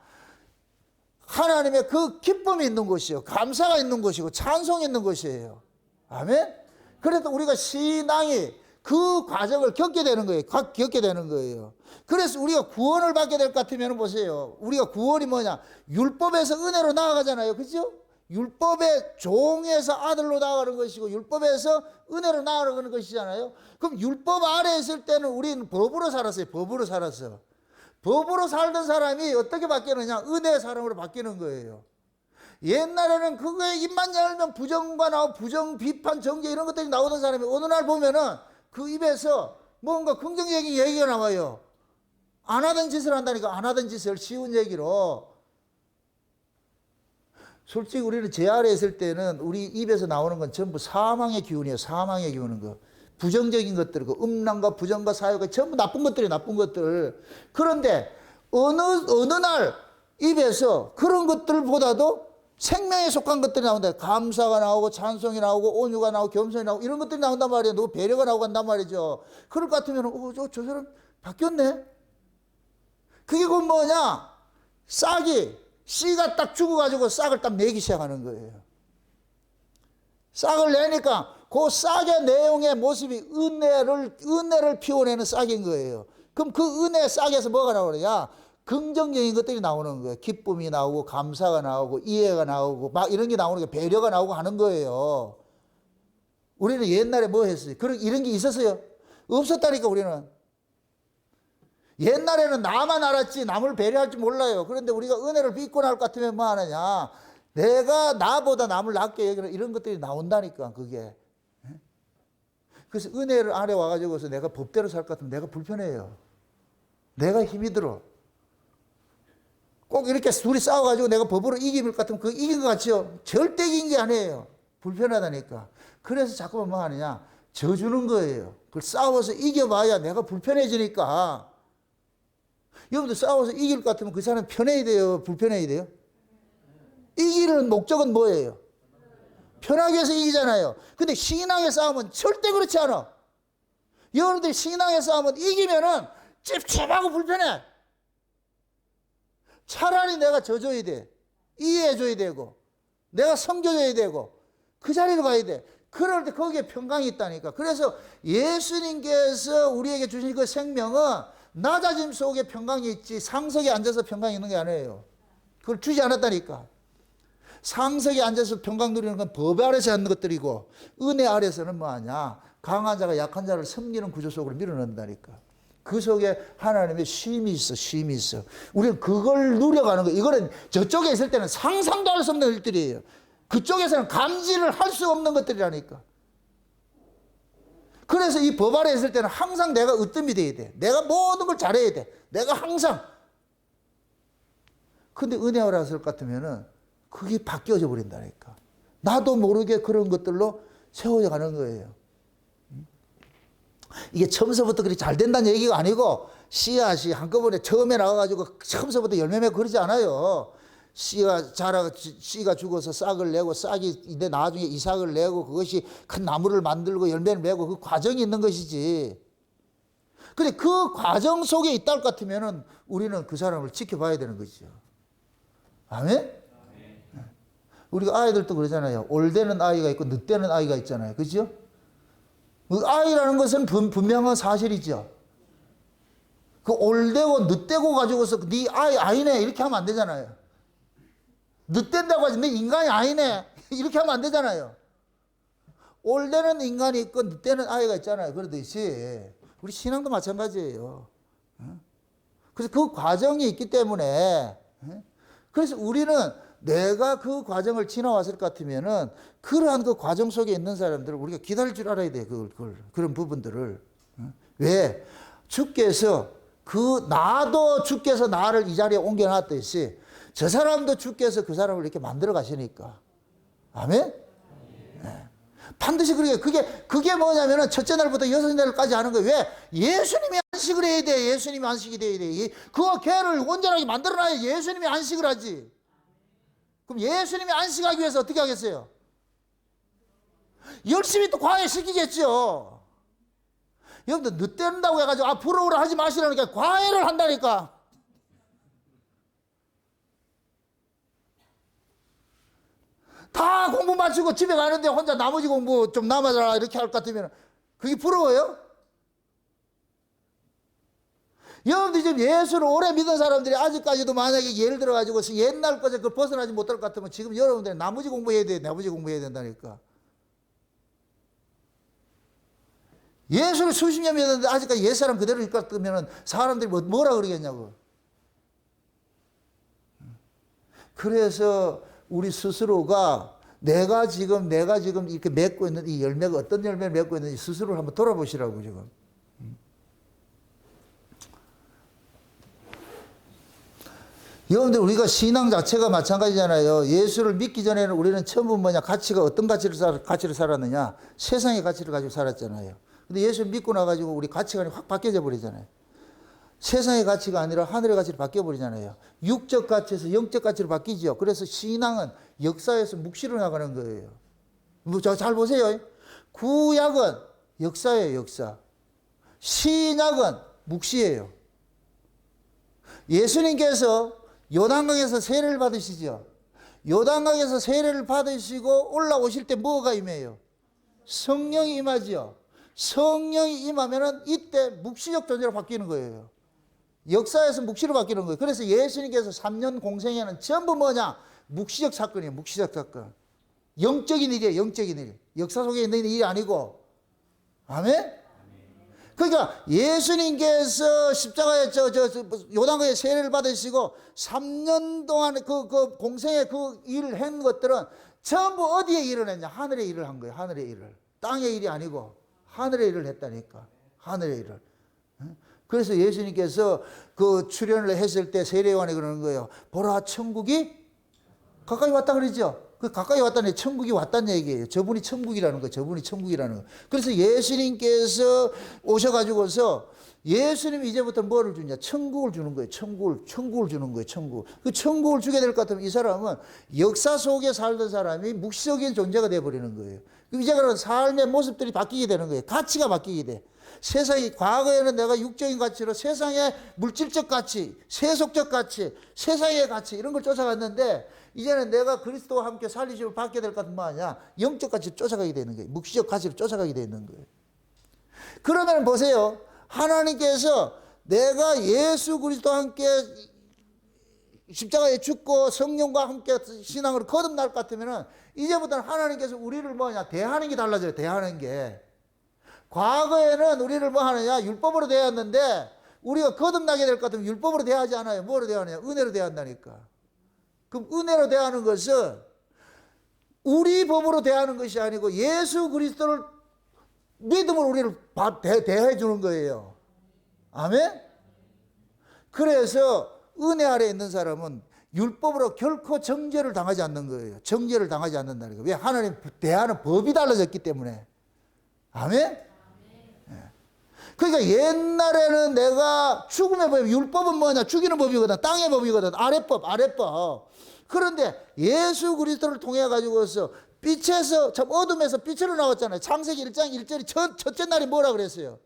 하나님의 그 기쁨이 있는 곳이요. 감사가 있는 곳이고 찬송이 있는 곳이에요. 아멘? 그래서 우리가 신앙이 그 과정을 겪게 되는 거예요. 그래서 우리가 구원을 받게 될 것 같으면 보세요. 우리가 구원이 뭐냐? 율법에서 은혜로 나아가잖아요. 그죠? 율법의 종에서 아들로 나아가는 것이고 율법에서 은혜로 나아가는 것이잖아요. 그럼 율법 아래에 있을 때는 우리는 법으로 살았어요. 법으로 살았어. 법으로 살던 사람이 어떻게 바뀌느냐? 은혜의 사람으로 바뀌는 거예요. 옛날에는 그거에 입만 열면 부정과 나오고 부정, 비판, 정죄 이런 것들이 나오던 사람이 어느 날 보면은 그 입에서 뭔가 긍정적인 얘기가 나와요. 안 하던 짓을 한다니까. 안 하던 짓을 쉬운 얘기로. 솔직히 우리는 죄 아래에 있을 때는 우리 입에서 나오는 건 전부 사망의 기운이에요. 사망의 기운인 거. 부정적인 것들, 그 음란과 부정과 사욕과 전부 나쁜 것들이에요. 나쁜 것들. 그런데 어느 날 입에서 그런 것들보다도 생명에 속한 것들이 나온다. 감사가 나오고 찬송이 나오고 온유가 나오고 겸손이 나오고 이런 것들이 나온단 말이에요. 배려가 나오고 한단 말이죠. 그럴 것 같으면 저 사람 바뀌었네? 그게 곧 뭐냐? 씨가 딱 죽어가지고 싹을 딱 내기 시작하는 거예요. 싹을 내니까 그 싹의 내용의 모습이 은혜를 피워내는 싹인 거예요. 그럼 그 은혜 싹에서 뭐가 나오느냐? 긍정적인 것들이 나오는 거예요. 기쁨이 나오고, 감사가 나오고, 이해가 나오고, 막 이런 게 나오는 게 배려가 나오고 하는 거예요. 우리는 옛날에 뭐 했어요? 이런 게 있었어요? 없었다니까, 우리는. 옛날에는 나만 알았지, 남을 배려할 줄 몰라요. 그런데 우리가 은혜를 빚고 나올 것 같으면 뭐 하느냐? 내가 나보다 남을 낮게 여기는 이런 것들이 나온다니까, 그게. 그래서 은혜를 아래 와가지고서 내가 법대로 살 것 같으면 내가 불편해요. 내가 힘이 들어. 꼭 이렇게 둘이 싸워가지고 내가 법으로 이길 것 같으면 그 이긴 것 같지요? 절대 이긴 게 아니에요. 불편하다니까. 그래서 자꾸만 뭐 하느냐? 져주는 거예요. 그걸 싸워서 이겨봐야 내가 불편해지니까. 여러분들 싸워서 이길 것 같으면 그 사람 편해야 돼요? 불편해야 돼요? 이기는 목적은 뭐예요? 편하게 해서 이기잖아요. 근데 신앙의 싸움은 절대 그렇지 않아. 여러분들이 신앙의 싸움은 이기면은 찝찝하고 불편해. 차라리 내가 져줘야 돼. 이해해줘야 되고, 내가 섬겨줘야 되고, 그 자리로 가야 돼. 그럴 때 거기에 평강이 있다니까. 그래서 예수님께서 우리에게 주신 그 생명은 낮아짐 속에 평강이 있지, 상석에 앉아서 평강이 있는 게 아니에요. 그걸 주지 않았다니까. 상석에 앉아서 평강 누리는 건 법 아래서 하는 것들이고, 은혜 아래서는 뭐하냐? 강한 자가 약한 자를 섬기는 구조 속으로 밀어넣는다니까. 그 속에 하나님의 쉼이 있어, 쉼이 있어. 우리는 그걸 누려가는 거예요. 이거는 저쪽에 있을 때는 상상도 할 수 없는 일들이에요. 그쪽에서는 감지를 할 수 없는 것들이라니까. 그래서 이 법 아래 있을 때는 항상 내가 으뜸이 돼야 돼. 내가 모든 걸 잘해야 돼. 내가 항상. 근데 은혜 아래 왔을 것 같으면은 그게 바뀌어져 버린다니까. 나도 모르게 그런 것들로 세워져 가는 거예요. 이게 처음서부터 그렇게 잘 된다는 얘기가 아니고, 씨앗이 한꺼번에 처음에 나와가지고 처음서부터 열매 맺고 그러지 않아요. 씨가 죽어서 싹을 내고, 싹이 이제 나중에 이삭을 내고, 그것이 큰 나무를 만들고 열매를 맺고, 그 과정이 있는 것이지. 근데 그 과정 속에 있다 할 것 같으면은 우리는 그 사람을 지켜봐야 되는 거죠. 아멘? 우리가 아이들도 그러잖아요. 올 되는 아이가 있고 늦되는 아이가 있잖아요. 그죠? 아이라는 것은 분명한 사실이죠. 그 올되고 늦되고 가지고서 네 아이네 이렇게 하면 안 되잖아요. 늦된다고 하지 네 인간이 아니네 이렇게 하면 안 되잖아요. 올되는 인간이 있고 늦되는 아이가 있잖아요. 그러듯이 우리 신앙도 마찬가지예요. 그래서 그 과정이 있기 때문에, 그래서 우리는 내가 그 과정을 지나왔을 것 같으면은 그러한 그 과정 속에 있는 사람들을 우리가 기다릴 줄 알아야 돼. 그런 부분들을. 왜? 주께서 나도 주께서 나를 이 자리에 옮겨놨듯이 저 사람도 주께서 그 사람을 이렇게 만들어 가시니까. 아멘? 네. 반드시 그게 뭐냐면은 첫째 날부터 여섯째 날까지 하는 거예요. 왜? 예수님이 안식을 해야 돼. 예수님이 안식이 돼야 돼. 그 개를 온전하게 만들어놔야 예수님이 안식을 하지. 그럼 예수님이 안식하기 위해서 어떻게 하겠어요? 열심히 또 과외시키겠죠. 여러분들 늦된다고 해가지고 부러우라 하지 마시라니까 과외를 한다니까. 다 공부 마치고 집에 가는데 혼자 나머지 공부 좀 남아라 이렇게 할 것 같으면 그게 부러워요? 여러분들이 지금 예수를 오래 믿은 사람들이 아직까지도 만약에 예를 들어가지고 옛날 것에 그걸 벗어나지 못할 것 같으면 지금 여러분들이 나머지 공부해야 돼. 나머지 공부해야 된다니까. 예수를 수십 년 믿었는데 아직까지 옛사람 그대로일 것 같으면 사람들이 뭐라 그러겠냐고. 그래서 우리 스스로가 내가 지금 이렇게 맺고 있는 이 열매가 어떤 열매를 맺고 있는지 스스로를 한번 돌아보시라고 지금. 여러분들 우리가 신앙 자체가 마찬가지잖아요. 예수를 믿기 전에는 우리는 처음은 가치가 어떤 가치를 살았느냐? 세상의 가치를 가지고 살았잖아요. 근데 예수를 믿고 나가지고 우리 가치관이 확 바뀌어져 버리잖아요. 세상의 가치가 아니라 하늘의 가치로 바뀌어 버리잖아요. 육적 가치에서 영적 가치로 바뀌죠. 그래서 신앙은 역사에서 묵시로 나가는 거예요. 잘 보세요. 구약은 역사예요, 역사. 신약은 묵시예요. 예수님께서 요단강에서 세례를 받으시죠. 요단강에서 세례를 받으시고 올라오실 때 뭐가 임해요? 성령이 임하지요. 성령이 임하면은 이때 묵시적 존재로 바뀌는 거예요. 역사에서 묵시로 바뀌는 거예요. 그래서 예수님께서 3년 공생에는 전부 뭐냐? 묵시적 사건이에요. 묵시적 사건. 영적인 일이에요. 영적인 일. 역사 속에 있는 일이 아니고. 아멘? 그러니까 예수님께서 십자가에 요단강에 세례를 받으시고 3년 동안 그 공생에 그 일을 한 것들은 전부 어디에 일을 했냐? 하늘의 일을 한 거예요. 하늘의 일을. 땅의 일이 아니고 하늘의 일을 했다니까. 하늘의 일을. 그래서 예수님께서 그 출현을 했을 때 세례요한이 그러는 거예요. 보라, 천국이 가까이 왔다 그러죠. 그 가까이 왔다는 천국이 왔다는 얘기예요. 저분이 천국이라는 거예요. 저분이 천국이라는 거예요. 그래서 예수님께서 오셔가지고서 예수님이 이제부터 뭐를 주냐? 천국을 주는 거예요. 천국을 주는 거예요. 천국. 그 천국을 주게 될 것 같으면 이 사람은 역사 속에 살던 사람이 묵시적인 존재가 되어버리는 거예요. 이제 그런 삶의 모습들이 바뀌게 되는 거예요. 가치가 바뀌게 돼. 세상이, 과거에는 내가 육적인 가치로 세상의 물질적 가치, 세속적 가치, 세상의 가치 이런 걸 쫓아갔는데 이제는 내가 그리스도와 함께 살리심을 받게 될 것 같은 뭐 하냐? 영적 가치를 쫓아가게 되는 거예요. 묵시적 가치를 쫓아가게 되는 거예요. 그러면 보세요. 하나님께서 내가 예수 그리스도와 함께 십자가에 죽고 성령과 함께 신앙으로 거듭날 것 같으면은 이제부터는 하나님께서 우리를 뭐냐? 대하는 게 달라져요. 대하는 게. 과거에는 우리를 뭐 하느냐? 율법으로 대했는데 우리가 거듭나게 될 것 같으면 율법으로 대하지 않아요. 뭐로 대하느냐? 은혜로 대한다니까. 그럼 은혜로 대하는 것은 우리 법으로 대하는 것이 아니고 예수 그리스도를 믿음으로 우리를 대해 주는 거예요. 아멘? 그래서 은혜 아래에 있는 사람은 율법으로 결코 정죄를 당하지 않는 거예요. 정죄를 당하지 않는다는 거예요. 왜? 하나님 대하는 법이 달라졌기 때문에. 아멘? 그러니까 옛날에는 내가 죽음의 법, 율법은 뭐냐? 죽이는 법이거든. 땅의 법이거든. 아랫법. 그런데 예수 그리스도를 통해 가지고서 빛에서, 참 어둠에서 빛으로 나왔잖아요. 창세기 1장 1절이 첫째 날이 뭐라 그랬어요?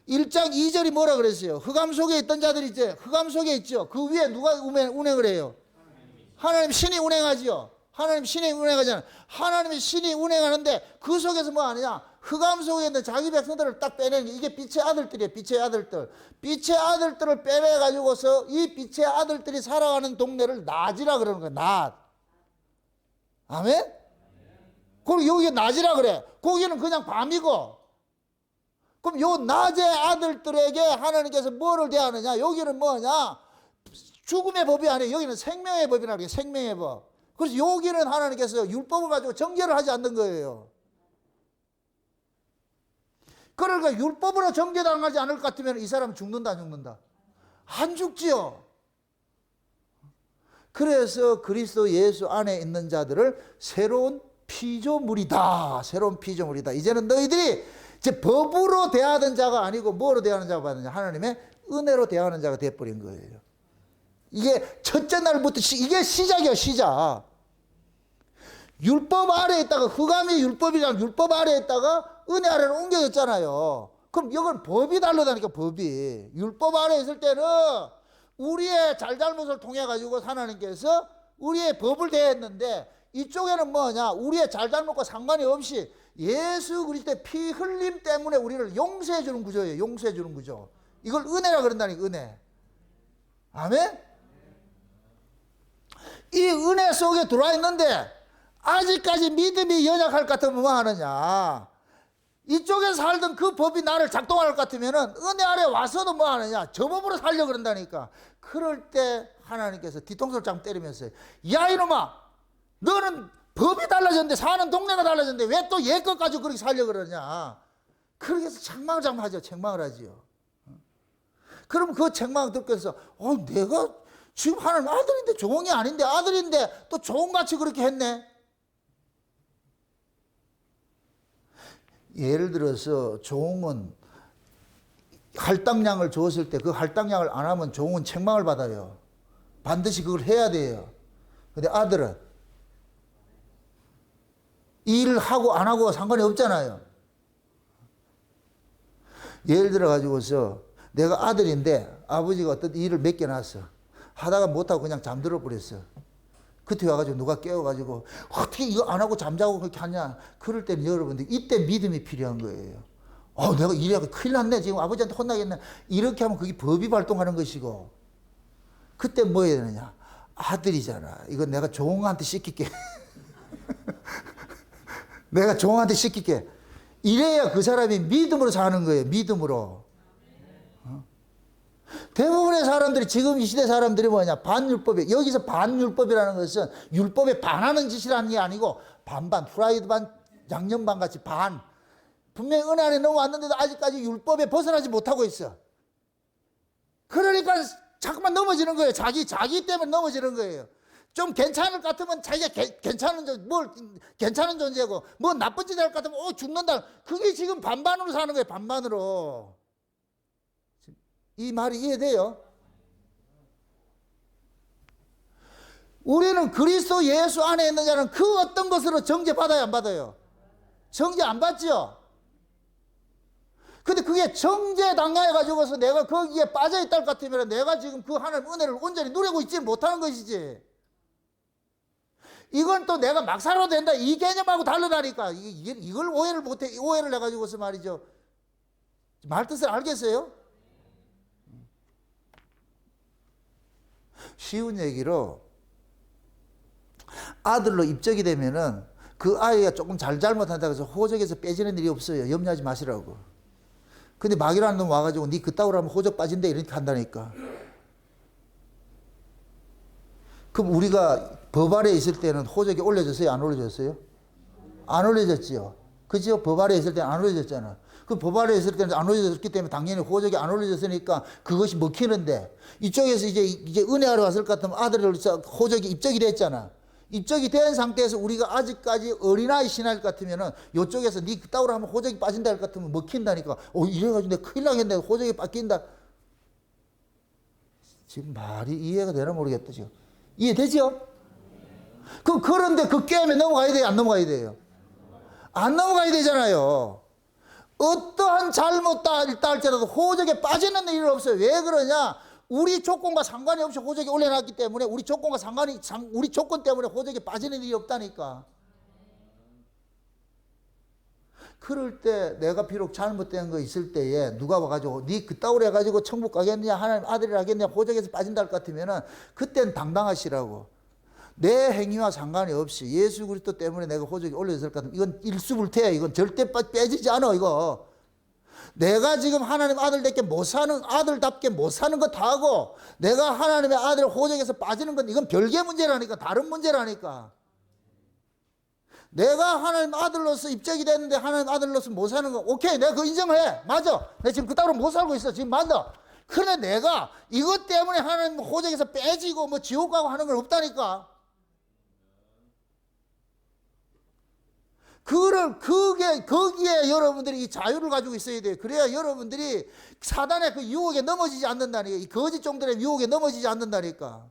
1장 2절이 뭐라 그랬어요? 흑암 속에 있던 자들이 이제 흑암 속에 있죠. 그 위에 누가 운행을 해요? 하나님 신이 운행하지요. 하나님 신이 운행하잖아요. 하나님이 신이 운행하는데 그 속에서 뭐 하느냐? 흑암 속에 있는 자기 백성들을 딱 빼내는 게 이게 빛의 아들들이에요. 빛의 아들들. 빛의 아들들을 빼내가지고서 이 빛의 아들들이 살아가는 동네를 낮이라 그러는 거예요. 낮. 아멘? 그리고 여기 낮이라 그래. 거기는 그냥 밤이고. 그럼 요 낮의 아들들에게 하나님께서 뭐를 대하느냐? 여기는 뭐냐? 죽음의 법이 아니에요. 여기는 생명의 법이라는 게 생명의 법. 그래서 여기는 하나님께서 율법을 가지고 정죄를 하지 않는 거예요. 그러니까 율법으로 정죄당하지 않을 것 같으면 이 사람은 죽는다, 안 죽는다? 안 죽지요. 그래서 그리스도 예수 안에 있는 자들을 새로운 피조물이다. 새로운 피조물이다. 이제는 너희들이 이제 법으로 대하던 자가 아니고 뭐로 대하는 자가 받느냐? 하나님의 은혜로 대하는 자가 되어버린 거예요. 이게 첫째 날부터 이게 시작이에요. 시작. 율법 아래에 있다가 흑암이 율법이랑 율법 아래에 있다가 은혜 아래로 옮겨졌잖아요. 그럼 이건 법이 다르다니까. 법이. 율법 아래에 있을 때는 우리의 잘잘못을 통해 가지고 하나님께서 우리의 법을 대했는데 이쪽에는 뭐냐? 우리의 잘잘못과 상관이 없이 예수 그리스도의 피 흘림 때문에 우리를 용서해 주는 구조예요. 용서해 주는 구조. 이걸 은혜라 그런다니까. 은혜. 아멘? 이 은혜 속에 들어와 있는데 아직까지 믿음이 연약할 것 같으면 뭐 하느냐? 이쪽에 살던 그 법이 나를 작동할 것 같으면은 은혜 아래 와서도 뭐 하느냐? 저 법으로 살려 그런다니까. 그럴 때 하나님께서 뒤통수를 짱 때리면서 야 이놈아, 너는 법이 달라졌는데 사는 동네가 달라졌는데 왜 또 옛 것 가지고 그렇게 살려 그러냐? 그렇게 해서 책망을 하죠. 책망을 하지요. 그럼 그 책망 듣고서 내가 지금 하나님 아들인데 종이 아닌데 아들인데 또 종같이 그렇게 했네. 예를 들어서 종은 할당량을 줬을 때 그 할당량을 안 하면 종은 책망을 받아요. 반드시 그걸 해야 돼요. 근데 아들은 일을 하고 안 하고 상관이 없잖아요. 예를 들어 가지고서 내가 아들인데 아버지가 어떤 일을 맡겨놨어. 하다가 못하고 그냥 잠들어 버렸어. 그때 와가지고 누가 깨워가지고 어떻게 이거 안 하고 잠자고 그렇게 하냐. 그럴 때는 여러분들 이때 믿음이 필요한 거예요. 내가 이래가 큰일 났네. 지금 아버지한테 혼나겠네. 이렇게 하면 그게 법이 발동하는 것이고. 그때 뭐 해야 되느냐. 아들이잖아. 이거 내가 종한테 시킬게. 내가 종한테 시킬게. 이래야 그 사람이 믿음으로 사는 거예요. 믿음으로. 대부분의 사람들이 지금 이 시대 사람들이 뭐냐. 반율법이. 여기서 반율법이라는 것은 율법에 반하는 짓이라는 게 아니고 반반. 프라이드 반, 양념 반 같이 반. 분명히 은혜 안에 넘어왔는데도 아직까지 율법에 벗어나지 못하고 있어. 그러니까 자꾸만 넘어지는 거예요. 자기 때문에 넘어지는 거예요. 좀 괜찮을 것 같으면 자기가 괜찮은 존재고, 뭐 나쁜 짓 할 것 같으면, 죽는다. 그게 지금 반반으로 사는 거예요. 반반으로. 이 말이 이해돼요? 우리는 그리스도 예수 안에 있는 자는 그 어떤 것으로 정죄받아야 안 받아요? 정죄 안 받죠? 근데 그게 정죄 당해가지고서 내가 거기에 빠져있다 할 것 같으면 내가 지금 그 하나님 은혜를 온전히 누리고 있지 못하는 것이지. 이건 또 내가 막 살아도 된다. 이 개념하고 다르다니까. 이걸 오해를 못해. 오해를 해가지고서 말이죠. 말 뜻을 알겠어요? 쉬운 얘기로 아들로 입적이 되면은 그 아이가 조금 잘못한다고 해서 호적에서 빼지는 일이 없어요. 염려하지 마시라고. 근데 마귀라는 놈 와가지고 니 그따구로 하면 호적 빠진대 이렇게 한다니까. 그럼 우리가 법 아래에 있을 때는 호적이 올려졌어요? 안 올려졌어요? 안 올려졌지요. 그죠? 법 아래에 있을 때는 안 올려졌잖아. 그 법 아래에 있을 때는 안 올려졌기 때문에 당연히 호적이 안 올려졌으니까 그것이 먹히는데 이쪽에서 이제 은혜 아래 왔을 것 같으면 아들을 호적이 입적이 됐잖아. 입적이 된 상태에서 우리가 아직까지 어린아이 신할 것 같으면은 이쪽에서 니 그따구로 하면 호적이 빠진다 할 것 같으면 먹힌다니까. 이래가지고 내가 큰일 나겠네. 호적이 바뀐다. 지금 말이 이해가 되나 모르겠다, 지금. 이해되죠? 그런데 그 게임에 넘어가야 돼요? 안 넘어가야 돼요? 안 넘어가야 되잖아요. 어떠한 잘못다 일다 할지라도 호적에 빠지는 일은 없어요. 왜 그러냐? 우리 조건과 상관이 없이 호적에 올려놨기 때문에 우리 조건 때문에 호적에 빠지는 일이 없다니까. 그럴 때 내가 비록 잘못된 거 있을 때에 누가 와가지고 니 그따구로 해가지고 천국 가겠냐 하나님 아들이라 하겠냐 호적에서 빠진다 할 것 같으면은 그땐 당당하시라고. 내 행위와 상관이 없이 예수 그리스도 때문에 내가 호적에 올려졌을 것 같으면 이건 일수불태야. 이건 절대 빼지지 않아. 이거 내가 지금 하나님 아들답게 못 사는 아들답게 못 사는 거 다 하고 내가 하나님의 아들 호적에서 빠지는 건 이건 별개 문제라니까. 다른 문제라니까. 내가 하나님 아들로서 입적이 됐는데 하나님 아들로서 못 사는 거 오케이 내가 그거 인정해. 맞아. 내가 지금 그따로 못 살고 있어. 지금 맞아. 그런데 내가 이것 때문에 하나님 호적에서 빼지고 뭐 지옥 가고 하는 건 없다니까. 거기에 여러분들이 이 자유를 가지고 있어야 돼요. 그래야 여러분들이 사단의 그 유혹에 넘어지지 않는다니까. 이 거짓 종들의 유혹에 넘어지지 않는다니까.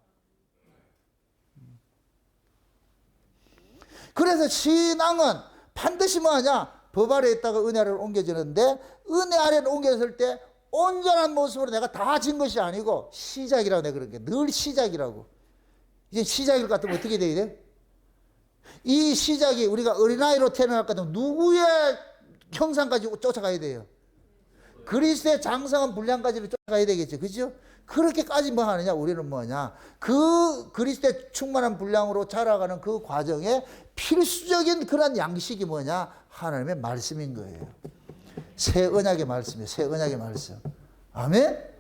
그래서 신앙은 반드시 뭐하냐? 법 아래에 있다가 은혜 아래로 옮겨지는데 은혜 아래로 옮겨졌을 때 온전한 모습으로 내가 다 진 것이 아니고 시작이라고 내가 그런 게 늘 시작이라고. 이제 시작일 것 같으면 어떻게 돼야 돼? 이 시작이 우리가 어린아이로 태어날 것 같으면 누구의 형상까지 쫓아가야 돼요? 그리스도의 장성한 분량까지를 쫓아가야 되겠죠. 그죠? 그렇게까지 뭐 하느냐? 우리는 뭐냐? 그 그리스도의 충만한 분량으로 자라가는 그 과정에 필수적인 그런 양식이 뭐냐? 하나님의 말씀인 거예요. 새 언약의 말씀이에요. 새 언약의 말씀. 아멘?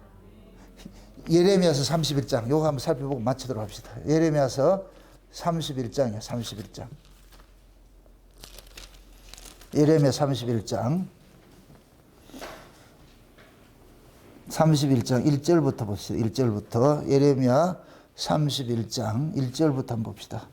예레미야서 31장. 요거 한번 살펴보고 마치도록 합시다. 예레미야서 31장이요. 31장. 예레미야 31장. 31장 1절부터 봅시다. 1절부터. 예레미야 31장 1절부터 한번 봅시다.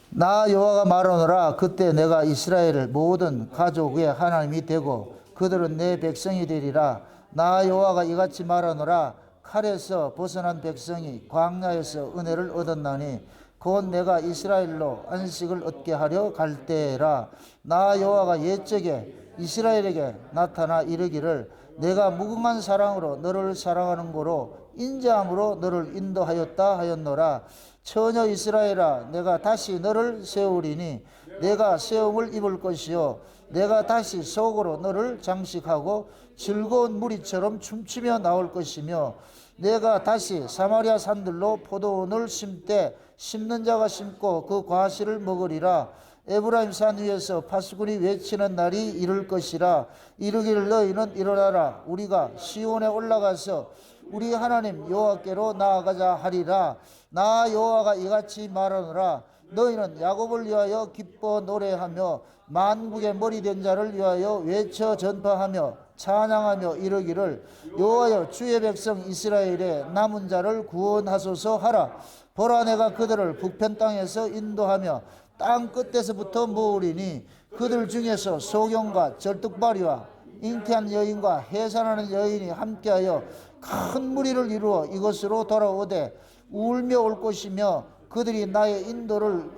나 여호와가 말하노라. 그때 내가 이스라엘을 모든 가족의 하나님이 되고 그들은 내 백성이 되리라. 나 여호와가 이같이 말하노라. 칼에서 벗어난 백성이 광야에서 은혜를 얻었나니 곧 내가 이스라엘로 안식을 얻게 하려 갈 때라. 나 여호와가 옛적에 이스라엘에게 나타나 이르기를 내가 무궁한 사랑으로 너를 사랑하는 고로 인자함으로 너를 인도하였다 하였노라. 처녀 이스라엘아, 내가 다시 너를 세우리니 내가 세움을 입을 것이요 내가 다시 속으로 너를 장식하고 즐거운 무리처럼 춤추며 나올 것이며 내가 다시 사마리아 산들로 포도원을 심되 심는 자가 심고 그 과실을 먹으리라. 에브라임 산 위에서 파수꾼이 외치는 날이 이를 것이라. 이르기를 너희는 일어나라. 우리가 시온에 올라가서 우리 하나님 여호와께로 나아가자 하리라. 나 여호와가 이같이 말하노라. 너희는 야곱을 위하여 기뻐 노래하며 만국의 머리된 자를 위하여 외쳐 전파하며 찬양하며 이르기를 여호와여 주의 백성 이스라엘의 남은 자를 구원하소서 하라. 보라, 내가 그들을 북편 땅에서 인도하며 땅 끝에서부터 모으리니 그들 중에서 소경과 절뚝발이와 잉태한 여인과 해산하는 여인이 함께하여 큰 무리를 이루어 이것으로 돌아오되 울며 올 것이며 그들이 나의 인도를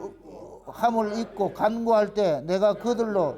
함을 잊고 간구할 때 내가 그들로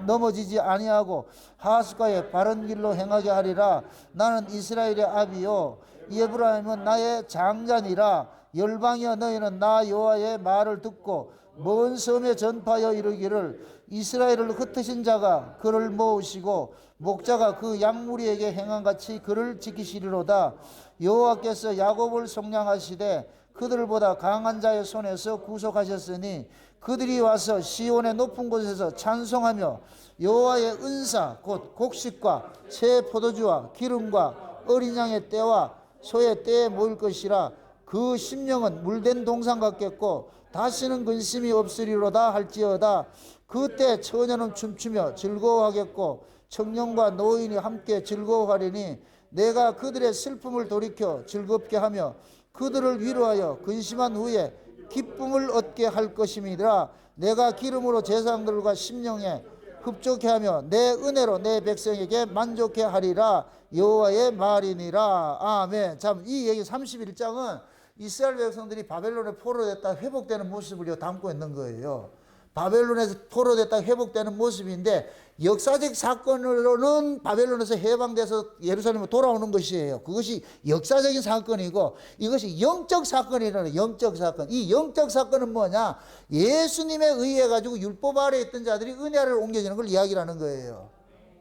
넘어지지 아니하고 하숫가에 바른 길로 행하게 하리라. 나는 이스라엘의 아비요 에브라임은 나의 장자니라. 열방이여, 너희는 나 여호와의 말을 듣고 먼 섬에 전파하여 이르기를 이스라엘을 흩으신 자가 그를 모으시고 목자가 그 양무리에게 행한같이 그를 지키시리로다. 여호와께서 야곱을 속량하시되 그들보다 강한 자의 손에서 구속하셨으니 그들이 와서 시온의 높은 곳에서 찬송하며 여호와의 은사 곧 곡식과 새 포도주와 기름과 어린 양의 떼와 소의 떼에 모일 것이라. 그 심령은 물된 동산 같겠고 다시는 근심이 없으리로다 할지어다. 그때 처녀는 춤추며 즐거워하겠고 청년과 노인이 함께 즐거워하리니 내가 그들의 슬픔을 돌이켜 즐겁게 하며 그들을 위로하여 근심한 후에 기쁨을 얻게 할 것임이라. 내가 기름으로 제사장들과 심령에 흡족해 하며 내 은혜로 내 백성에게 만족해 하리라. 여호와의 말이니라. 아멘. 참, 이 얘기 31장은 이스라엘 백성들이 바벨론에 포로됐다 회복되는 모습을 담고 있는 거예요. 바벨론에서 포로됐다 회복되는 모습인데 역사적 사건으로는 바벨론에서 해방돼서 예루살렘으로 돌아오는 것이에요. 그것이 역사적인 사건이고 이것이 영적 사건이라는 영적 사건. 이 영적 사건은 뭐냐? 예수님에 의해 가지고 율법 아래에 있던 자들이 은혜 아래로 옮겨지는 걸 이야기하는 거예요.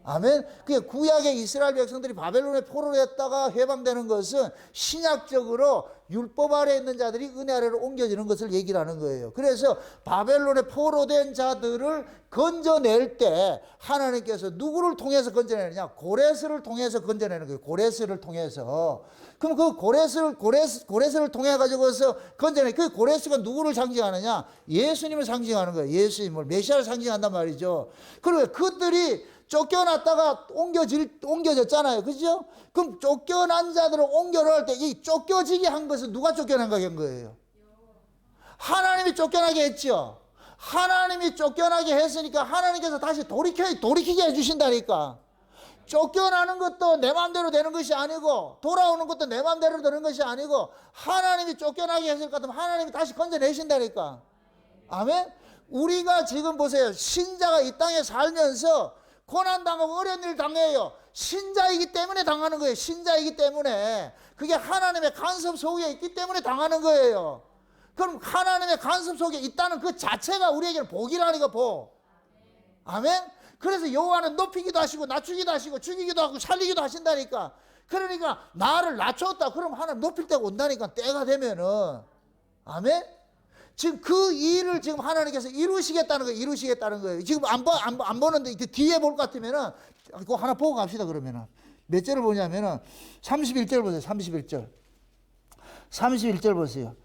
아멘. 그게 구약의 이스라엘 백성들이 바벨론에 포로됐다가 해방되는 것은 신약적으로 율법 아래에 있는 자들이 은혜 아래로 옮겨지는 것을 얘기를 하는 거예요. 그래서 바벨론에 포로된 자들을 건져낼 때 하나님께서 누구를 통해서 건져내느냐? 고레스를 통해서 건져내는 거예요. 고레스를 통해서. 그럼 그 고레스를 통해 가지고서 건져내. 그 고레스가 누구를 상징하느냐? 예수님을 상징하는 거예요. 예수님을, 메시아를 상징한단 말이죠. 그리고 그들이 쫓겨났다가 옮겨졌잖아요. 그죠? 그럼 쫓겨난 자들을 옮겨놓을 때 이 쫓겨지게 한 것은 누가 쫓겨나게 한 거예요? 하나님이 쫓겨나게 했죠. 하나님이 쫓겨나게 했으니까 하나님께서 다시 돌이키게 해주신다니까. 쫓겨나는 것도 내 마음대로 되는 것이 아니고 돌아오는 것도 내 마음대로 되는 것이 아니고 하나님이 쫓겨나게 했을 것 같으면 하나님이 다시 건져내신다니까. 아멘? 우리가 지금 보세요. 신자가 이 땅에 살면서 고난당하고 어려운 일 당해요. 신자이기 때문에 당하는 거예요. 신자이기 때문에. 그게 하나님의 간섭 속에 있기 때문에 당하는 거예요. 그럼 하나님의 간섭 속에 있다는 그 자체가 우리에게는 복이라니까, 복. 아멘? 그래서 여호와는 높이기도 하시고 낮추기도 하시고 죽이기도 하고 살리기도 하신다니까. 그러니까 나를 낮췄다. 그럼 하나님 높일 때가 온다니까, 때가 되면은. 아멘? 지금 그 일을 지금 하나님께서 이루시겠다는 거예요. 지금 안 보는데 뒤에 볼 것 같으면은 그거 하나 보고 갑시다. 그러면은 몇 절을 보냐면은 31절 보세요. 31절 보세요.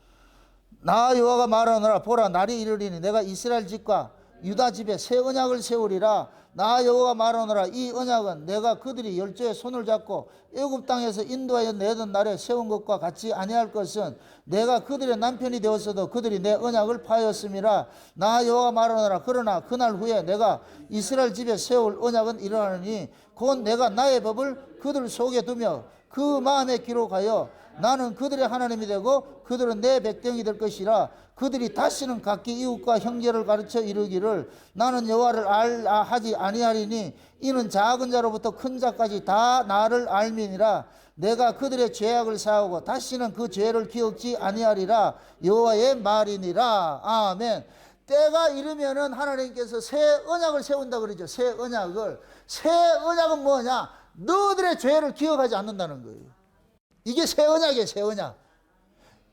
나 여호와가 말하노라. 보라, 날이 이르리니 내가 이스라엘 집과 유다 집에 새 언약을 세우리라. 나 여호와가 말하노라. 이 언약은 내가 그들이 열조의 손을 잡고 애굽 땅에서 인도하여 내던 날에 세운 것과 같이 아니할 것은 내가 그들의 남편이 되었어도 그들이 내 언약을 파하였음이라. 나 여호와가 말하노라. 그러나 그날 후에 내가 이스라엘 집에 세울 언약은 일어나니 곧 내가 나의 법을 그들 속에 두며 그 마음에 기록하여 나는 그들의 하나님이 되고 그들은 내 백성이 될 것이라. 그들이 다시는 각기 이웃과 형제를 가르쳐 이르기를 나는 여호와를 하지 아니하리니 이는 작은 자로부터 큰 자까지 다 나를 알미니라. 내가 그들의 죄악을 사하고 다시는 그 죄를 기억지 아니하리라. 여호와의 말이니라. 아멘. 때가 이르면은 하나님께서 새 언약을 세운다 그러죠. 새 언약을. 새 언약은 뭐냐? 너희들의 죄를 기억하지 않는다는 거예요. 이게 새 언약이에요. 새 언약.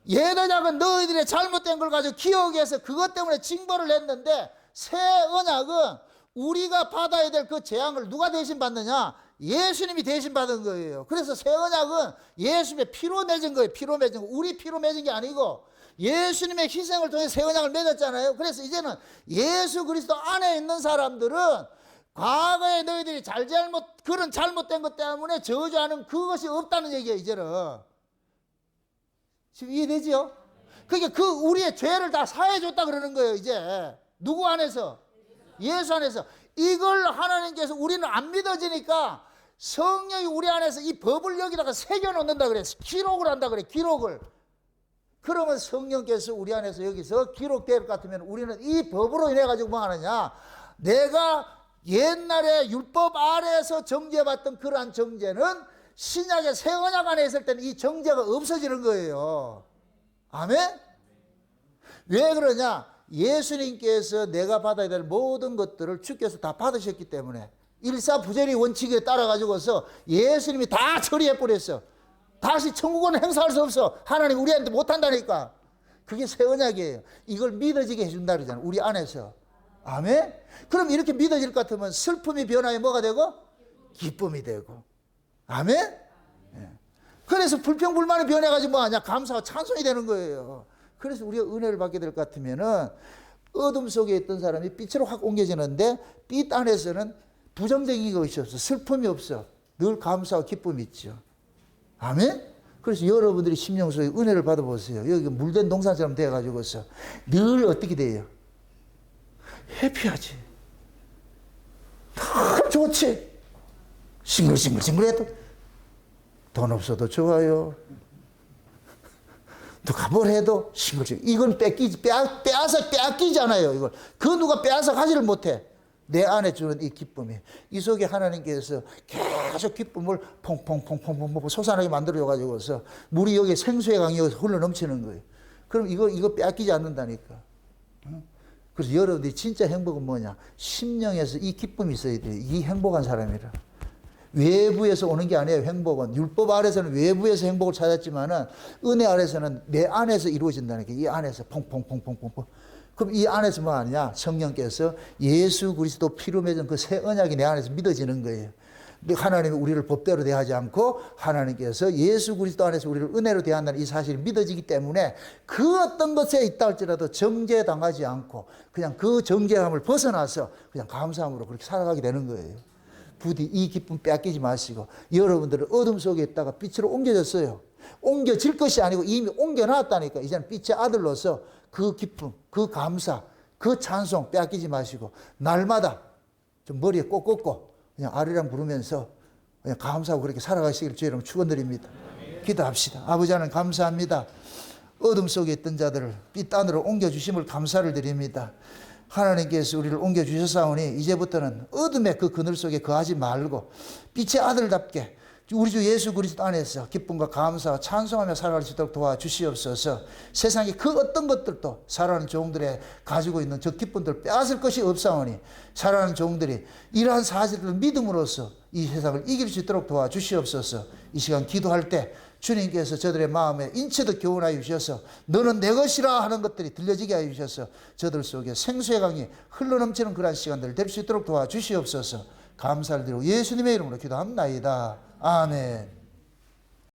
옛 언약은 너희들의 잘못된 걸 가지고 기억해서 그것 때문에 징벌을 했는데, 새 언약은 우리가 받아야 될 그 재앙을 누가 대신 받느냐? 예수님이 대신 받은 거예요. 그래서 새 언약은 예수님의 피로 맺은 거예요. 피로 맺은 거. 우리 피로 맺은 게 아니고 예수님의 희생을 통해 새 언약을 맺었잖아요. 그래서 이제는 예수 그리스도 안에 있는 사람들은 과거에 너희들이 그런 잘못된 것 때문에 저주하는 그것이 없다는 얘기예요. 이제는. 지금 이해되지요? 그러니까 우리의 죄를 다 사해줬다 그러는 거예요. 이제 누구 안에서? 예수 안에서. 이걸 하나님께서, 우리는 안 믿어지니까 성령이 우리 안에서 이 법을 여기다가 새겨놓는다 그래. 기록을 한다 그래. 기록을. 그러면 성령께서 우리 안에서 여기서 기록될 것 같으면 우리는 이 법으로 인해 가지고 뭐 하느냐? 내가 옛날에 율법 아래에서 정죄받던 그러한 정죄는 신약의 새 언약 안에 있을 때는 이 정죄가 없어지는 거예요. 아멘? 왜 그러냐? 예수님께서 내가 받아야 될 모든 것들을 주께서 다 받으셨기 때문에, 일사부재리 원칙에 따라 가지고서 예수님이 다 처리해 버렸어. 다시 천국은 행사할 수 없어. 하나님 우리한테 못한다니까. 그게 새 언약이에요. 이걸 믿어지게 해준다 그러잖아. 우리 안에서. 아멘? 그럼 이렇게 믿어질 것 같으면 슬픔이 변화해 뭐가 되고? 기쁨이 되고. 아멘? 예. 그래서 불평불만이 변해가지고 뭐하냐? 감사와 찬송이 되는 거예요. 그래서 우리가 은혜를 받게 될 것 같으면은 어둠 속에 있던 사람이 빛으로 확 옮겨지는데, 빛 안에서는 부정적인 것이 없어. 슬픔이 없어. 늘 감사와 기쁨이 있죠. 아멘? 그래서 여러분들이 심령 속에 은혜를 받아보세요. 여기 물된 동산처럼 돼가지고서 늘 어떻게 돼요? 해피하지. 다 좋지. 싱글싱글싱글해도 돈 없어도 좋아요. 누가 뭘 해도 싱글싱글. 이건 빼앗기잖아요. 이걸. 그 누가 빼앗아 가지를 못해. 내 안에 주는 이 기쁨이. 이 속에 하나님께서 계속 기쁨을 퐁퐁퐁퐁 솟아나게 만들어가지고서 물이 여기 생수의 강이 흘러 넘치는 거예요. 그럼 이거 빼앗기지 않는다니까. 그래서 여러분들이 진짜 행복은 뭐냐? 심령에서 이 기쁨이 있어야 돼요. 이 행복한 사람이라. 외부에서 오는 게 아니에요. 행복은. 율법 아래서는 외부에서 행복을 찾았지만은 은혜 아래서는 내 안에서 이루어진다니까. 이 안에서 퐁퐁퐁퐁퐁. 그럼 이 안에서 뭐 하느냐? 성령께서 예수 그리스도 피로 맺은 그 새 언약이 내 안에서 믿어지는 거예요. 하나님이 우리를 법대로 대하지 않고 하나님께서 예수 그리스도 안에서 우리를 은혜로 대한다는 이 사실이 믿어지기 때문에 그 어떤 것에 있다 할지라도 정죄당하지 않고 그냥 그 정죄함을 벗어나서 그냥 감사함으로 그렇게 살아가게 되는 거예요. 부디 이 기쁨 빼앗기지 마시고, 여러분들은 어둠 속에 있다가 빛으로 옮겨졌어요. 옮겨질 것이 아니고 이미 옮겨놨다니까. 이제는 빛의 아들로서 그 기쁨, 그 감사, 그 찬송 빼앗기지 마시고 날마다 좀 머리에 꼭 꽂고 그냥 아리랑 부르면서 그냥 감사하고 그렇게 살아가시기를 주의 이름으로 축원드립니다. 기도합시다. 아버지 하나님 감사합니다. 어둠 속에 있던 자들을 빛 안으로 옮겨주심을 감사를 드립니다. 하나님께서 우리를 옮겨주셨사오니 이제부터는 어둠의 그 그늘 속에 거하지 말고 빛의 아들답게 우리 주 예수 그리스도 안에서 기쁨과 감사와 찬송하며 살아갈 수 있도록 도와주시옵소서. 세상에 그 어떤 것들도 살아가는 종들의 가지고 있는 저 기쁨들 빼앗을 것이 없사오니 살아가는 종들이 이러한 사실을 믿음으로써 이 세상을 이길 수 있도록 도와주시옵소서. 이 시간 기도할 때 주님께서 저들의 마음에 인체도 교훈하여 주셔서 너는 내 것이라 하는 것들이 들려지게 하여 주셔서 저들 속에 생수의 강이 흘러넘치는 그러한 시간들을 될 수 있도록 도와주시옵소서. 감사를 드리고 예수님의 이름으로 기도합니다. 아멘.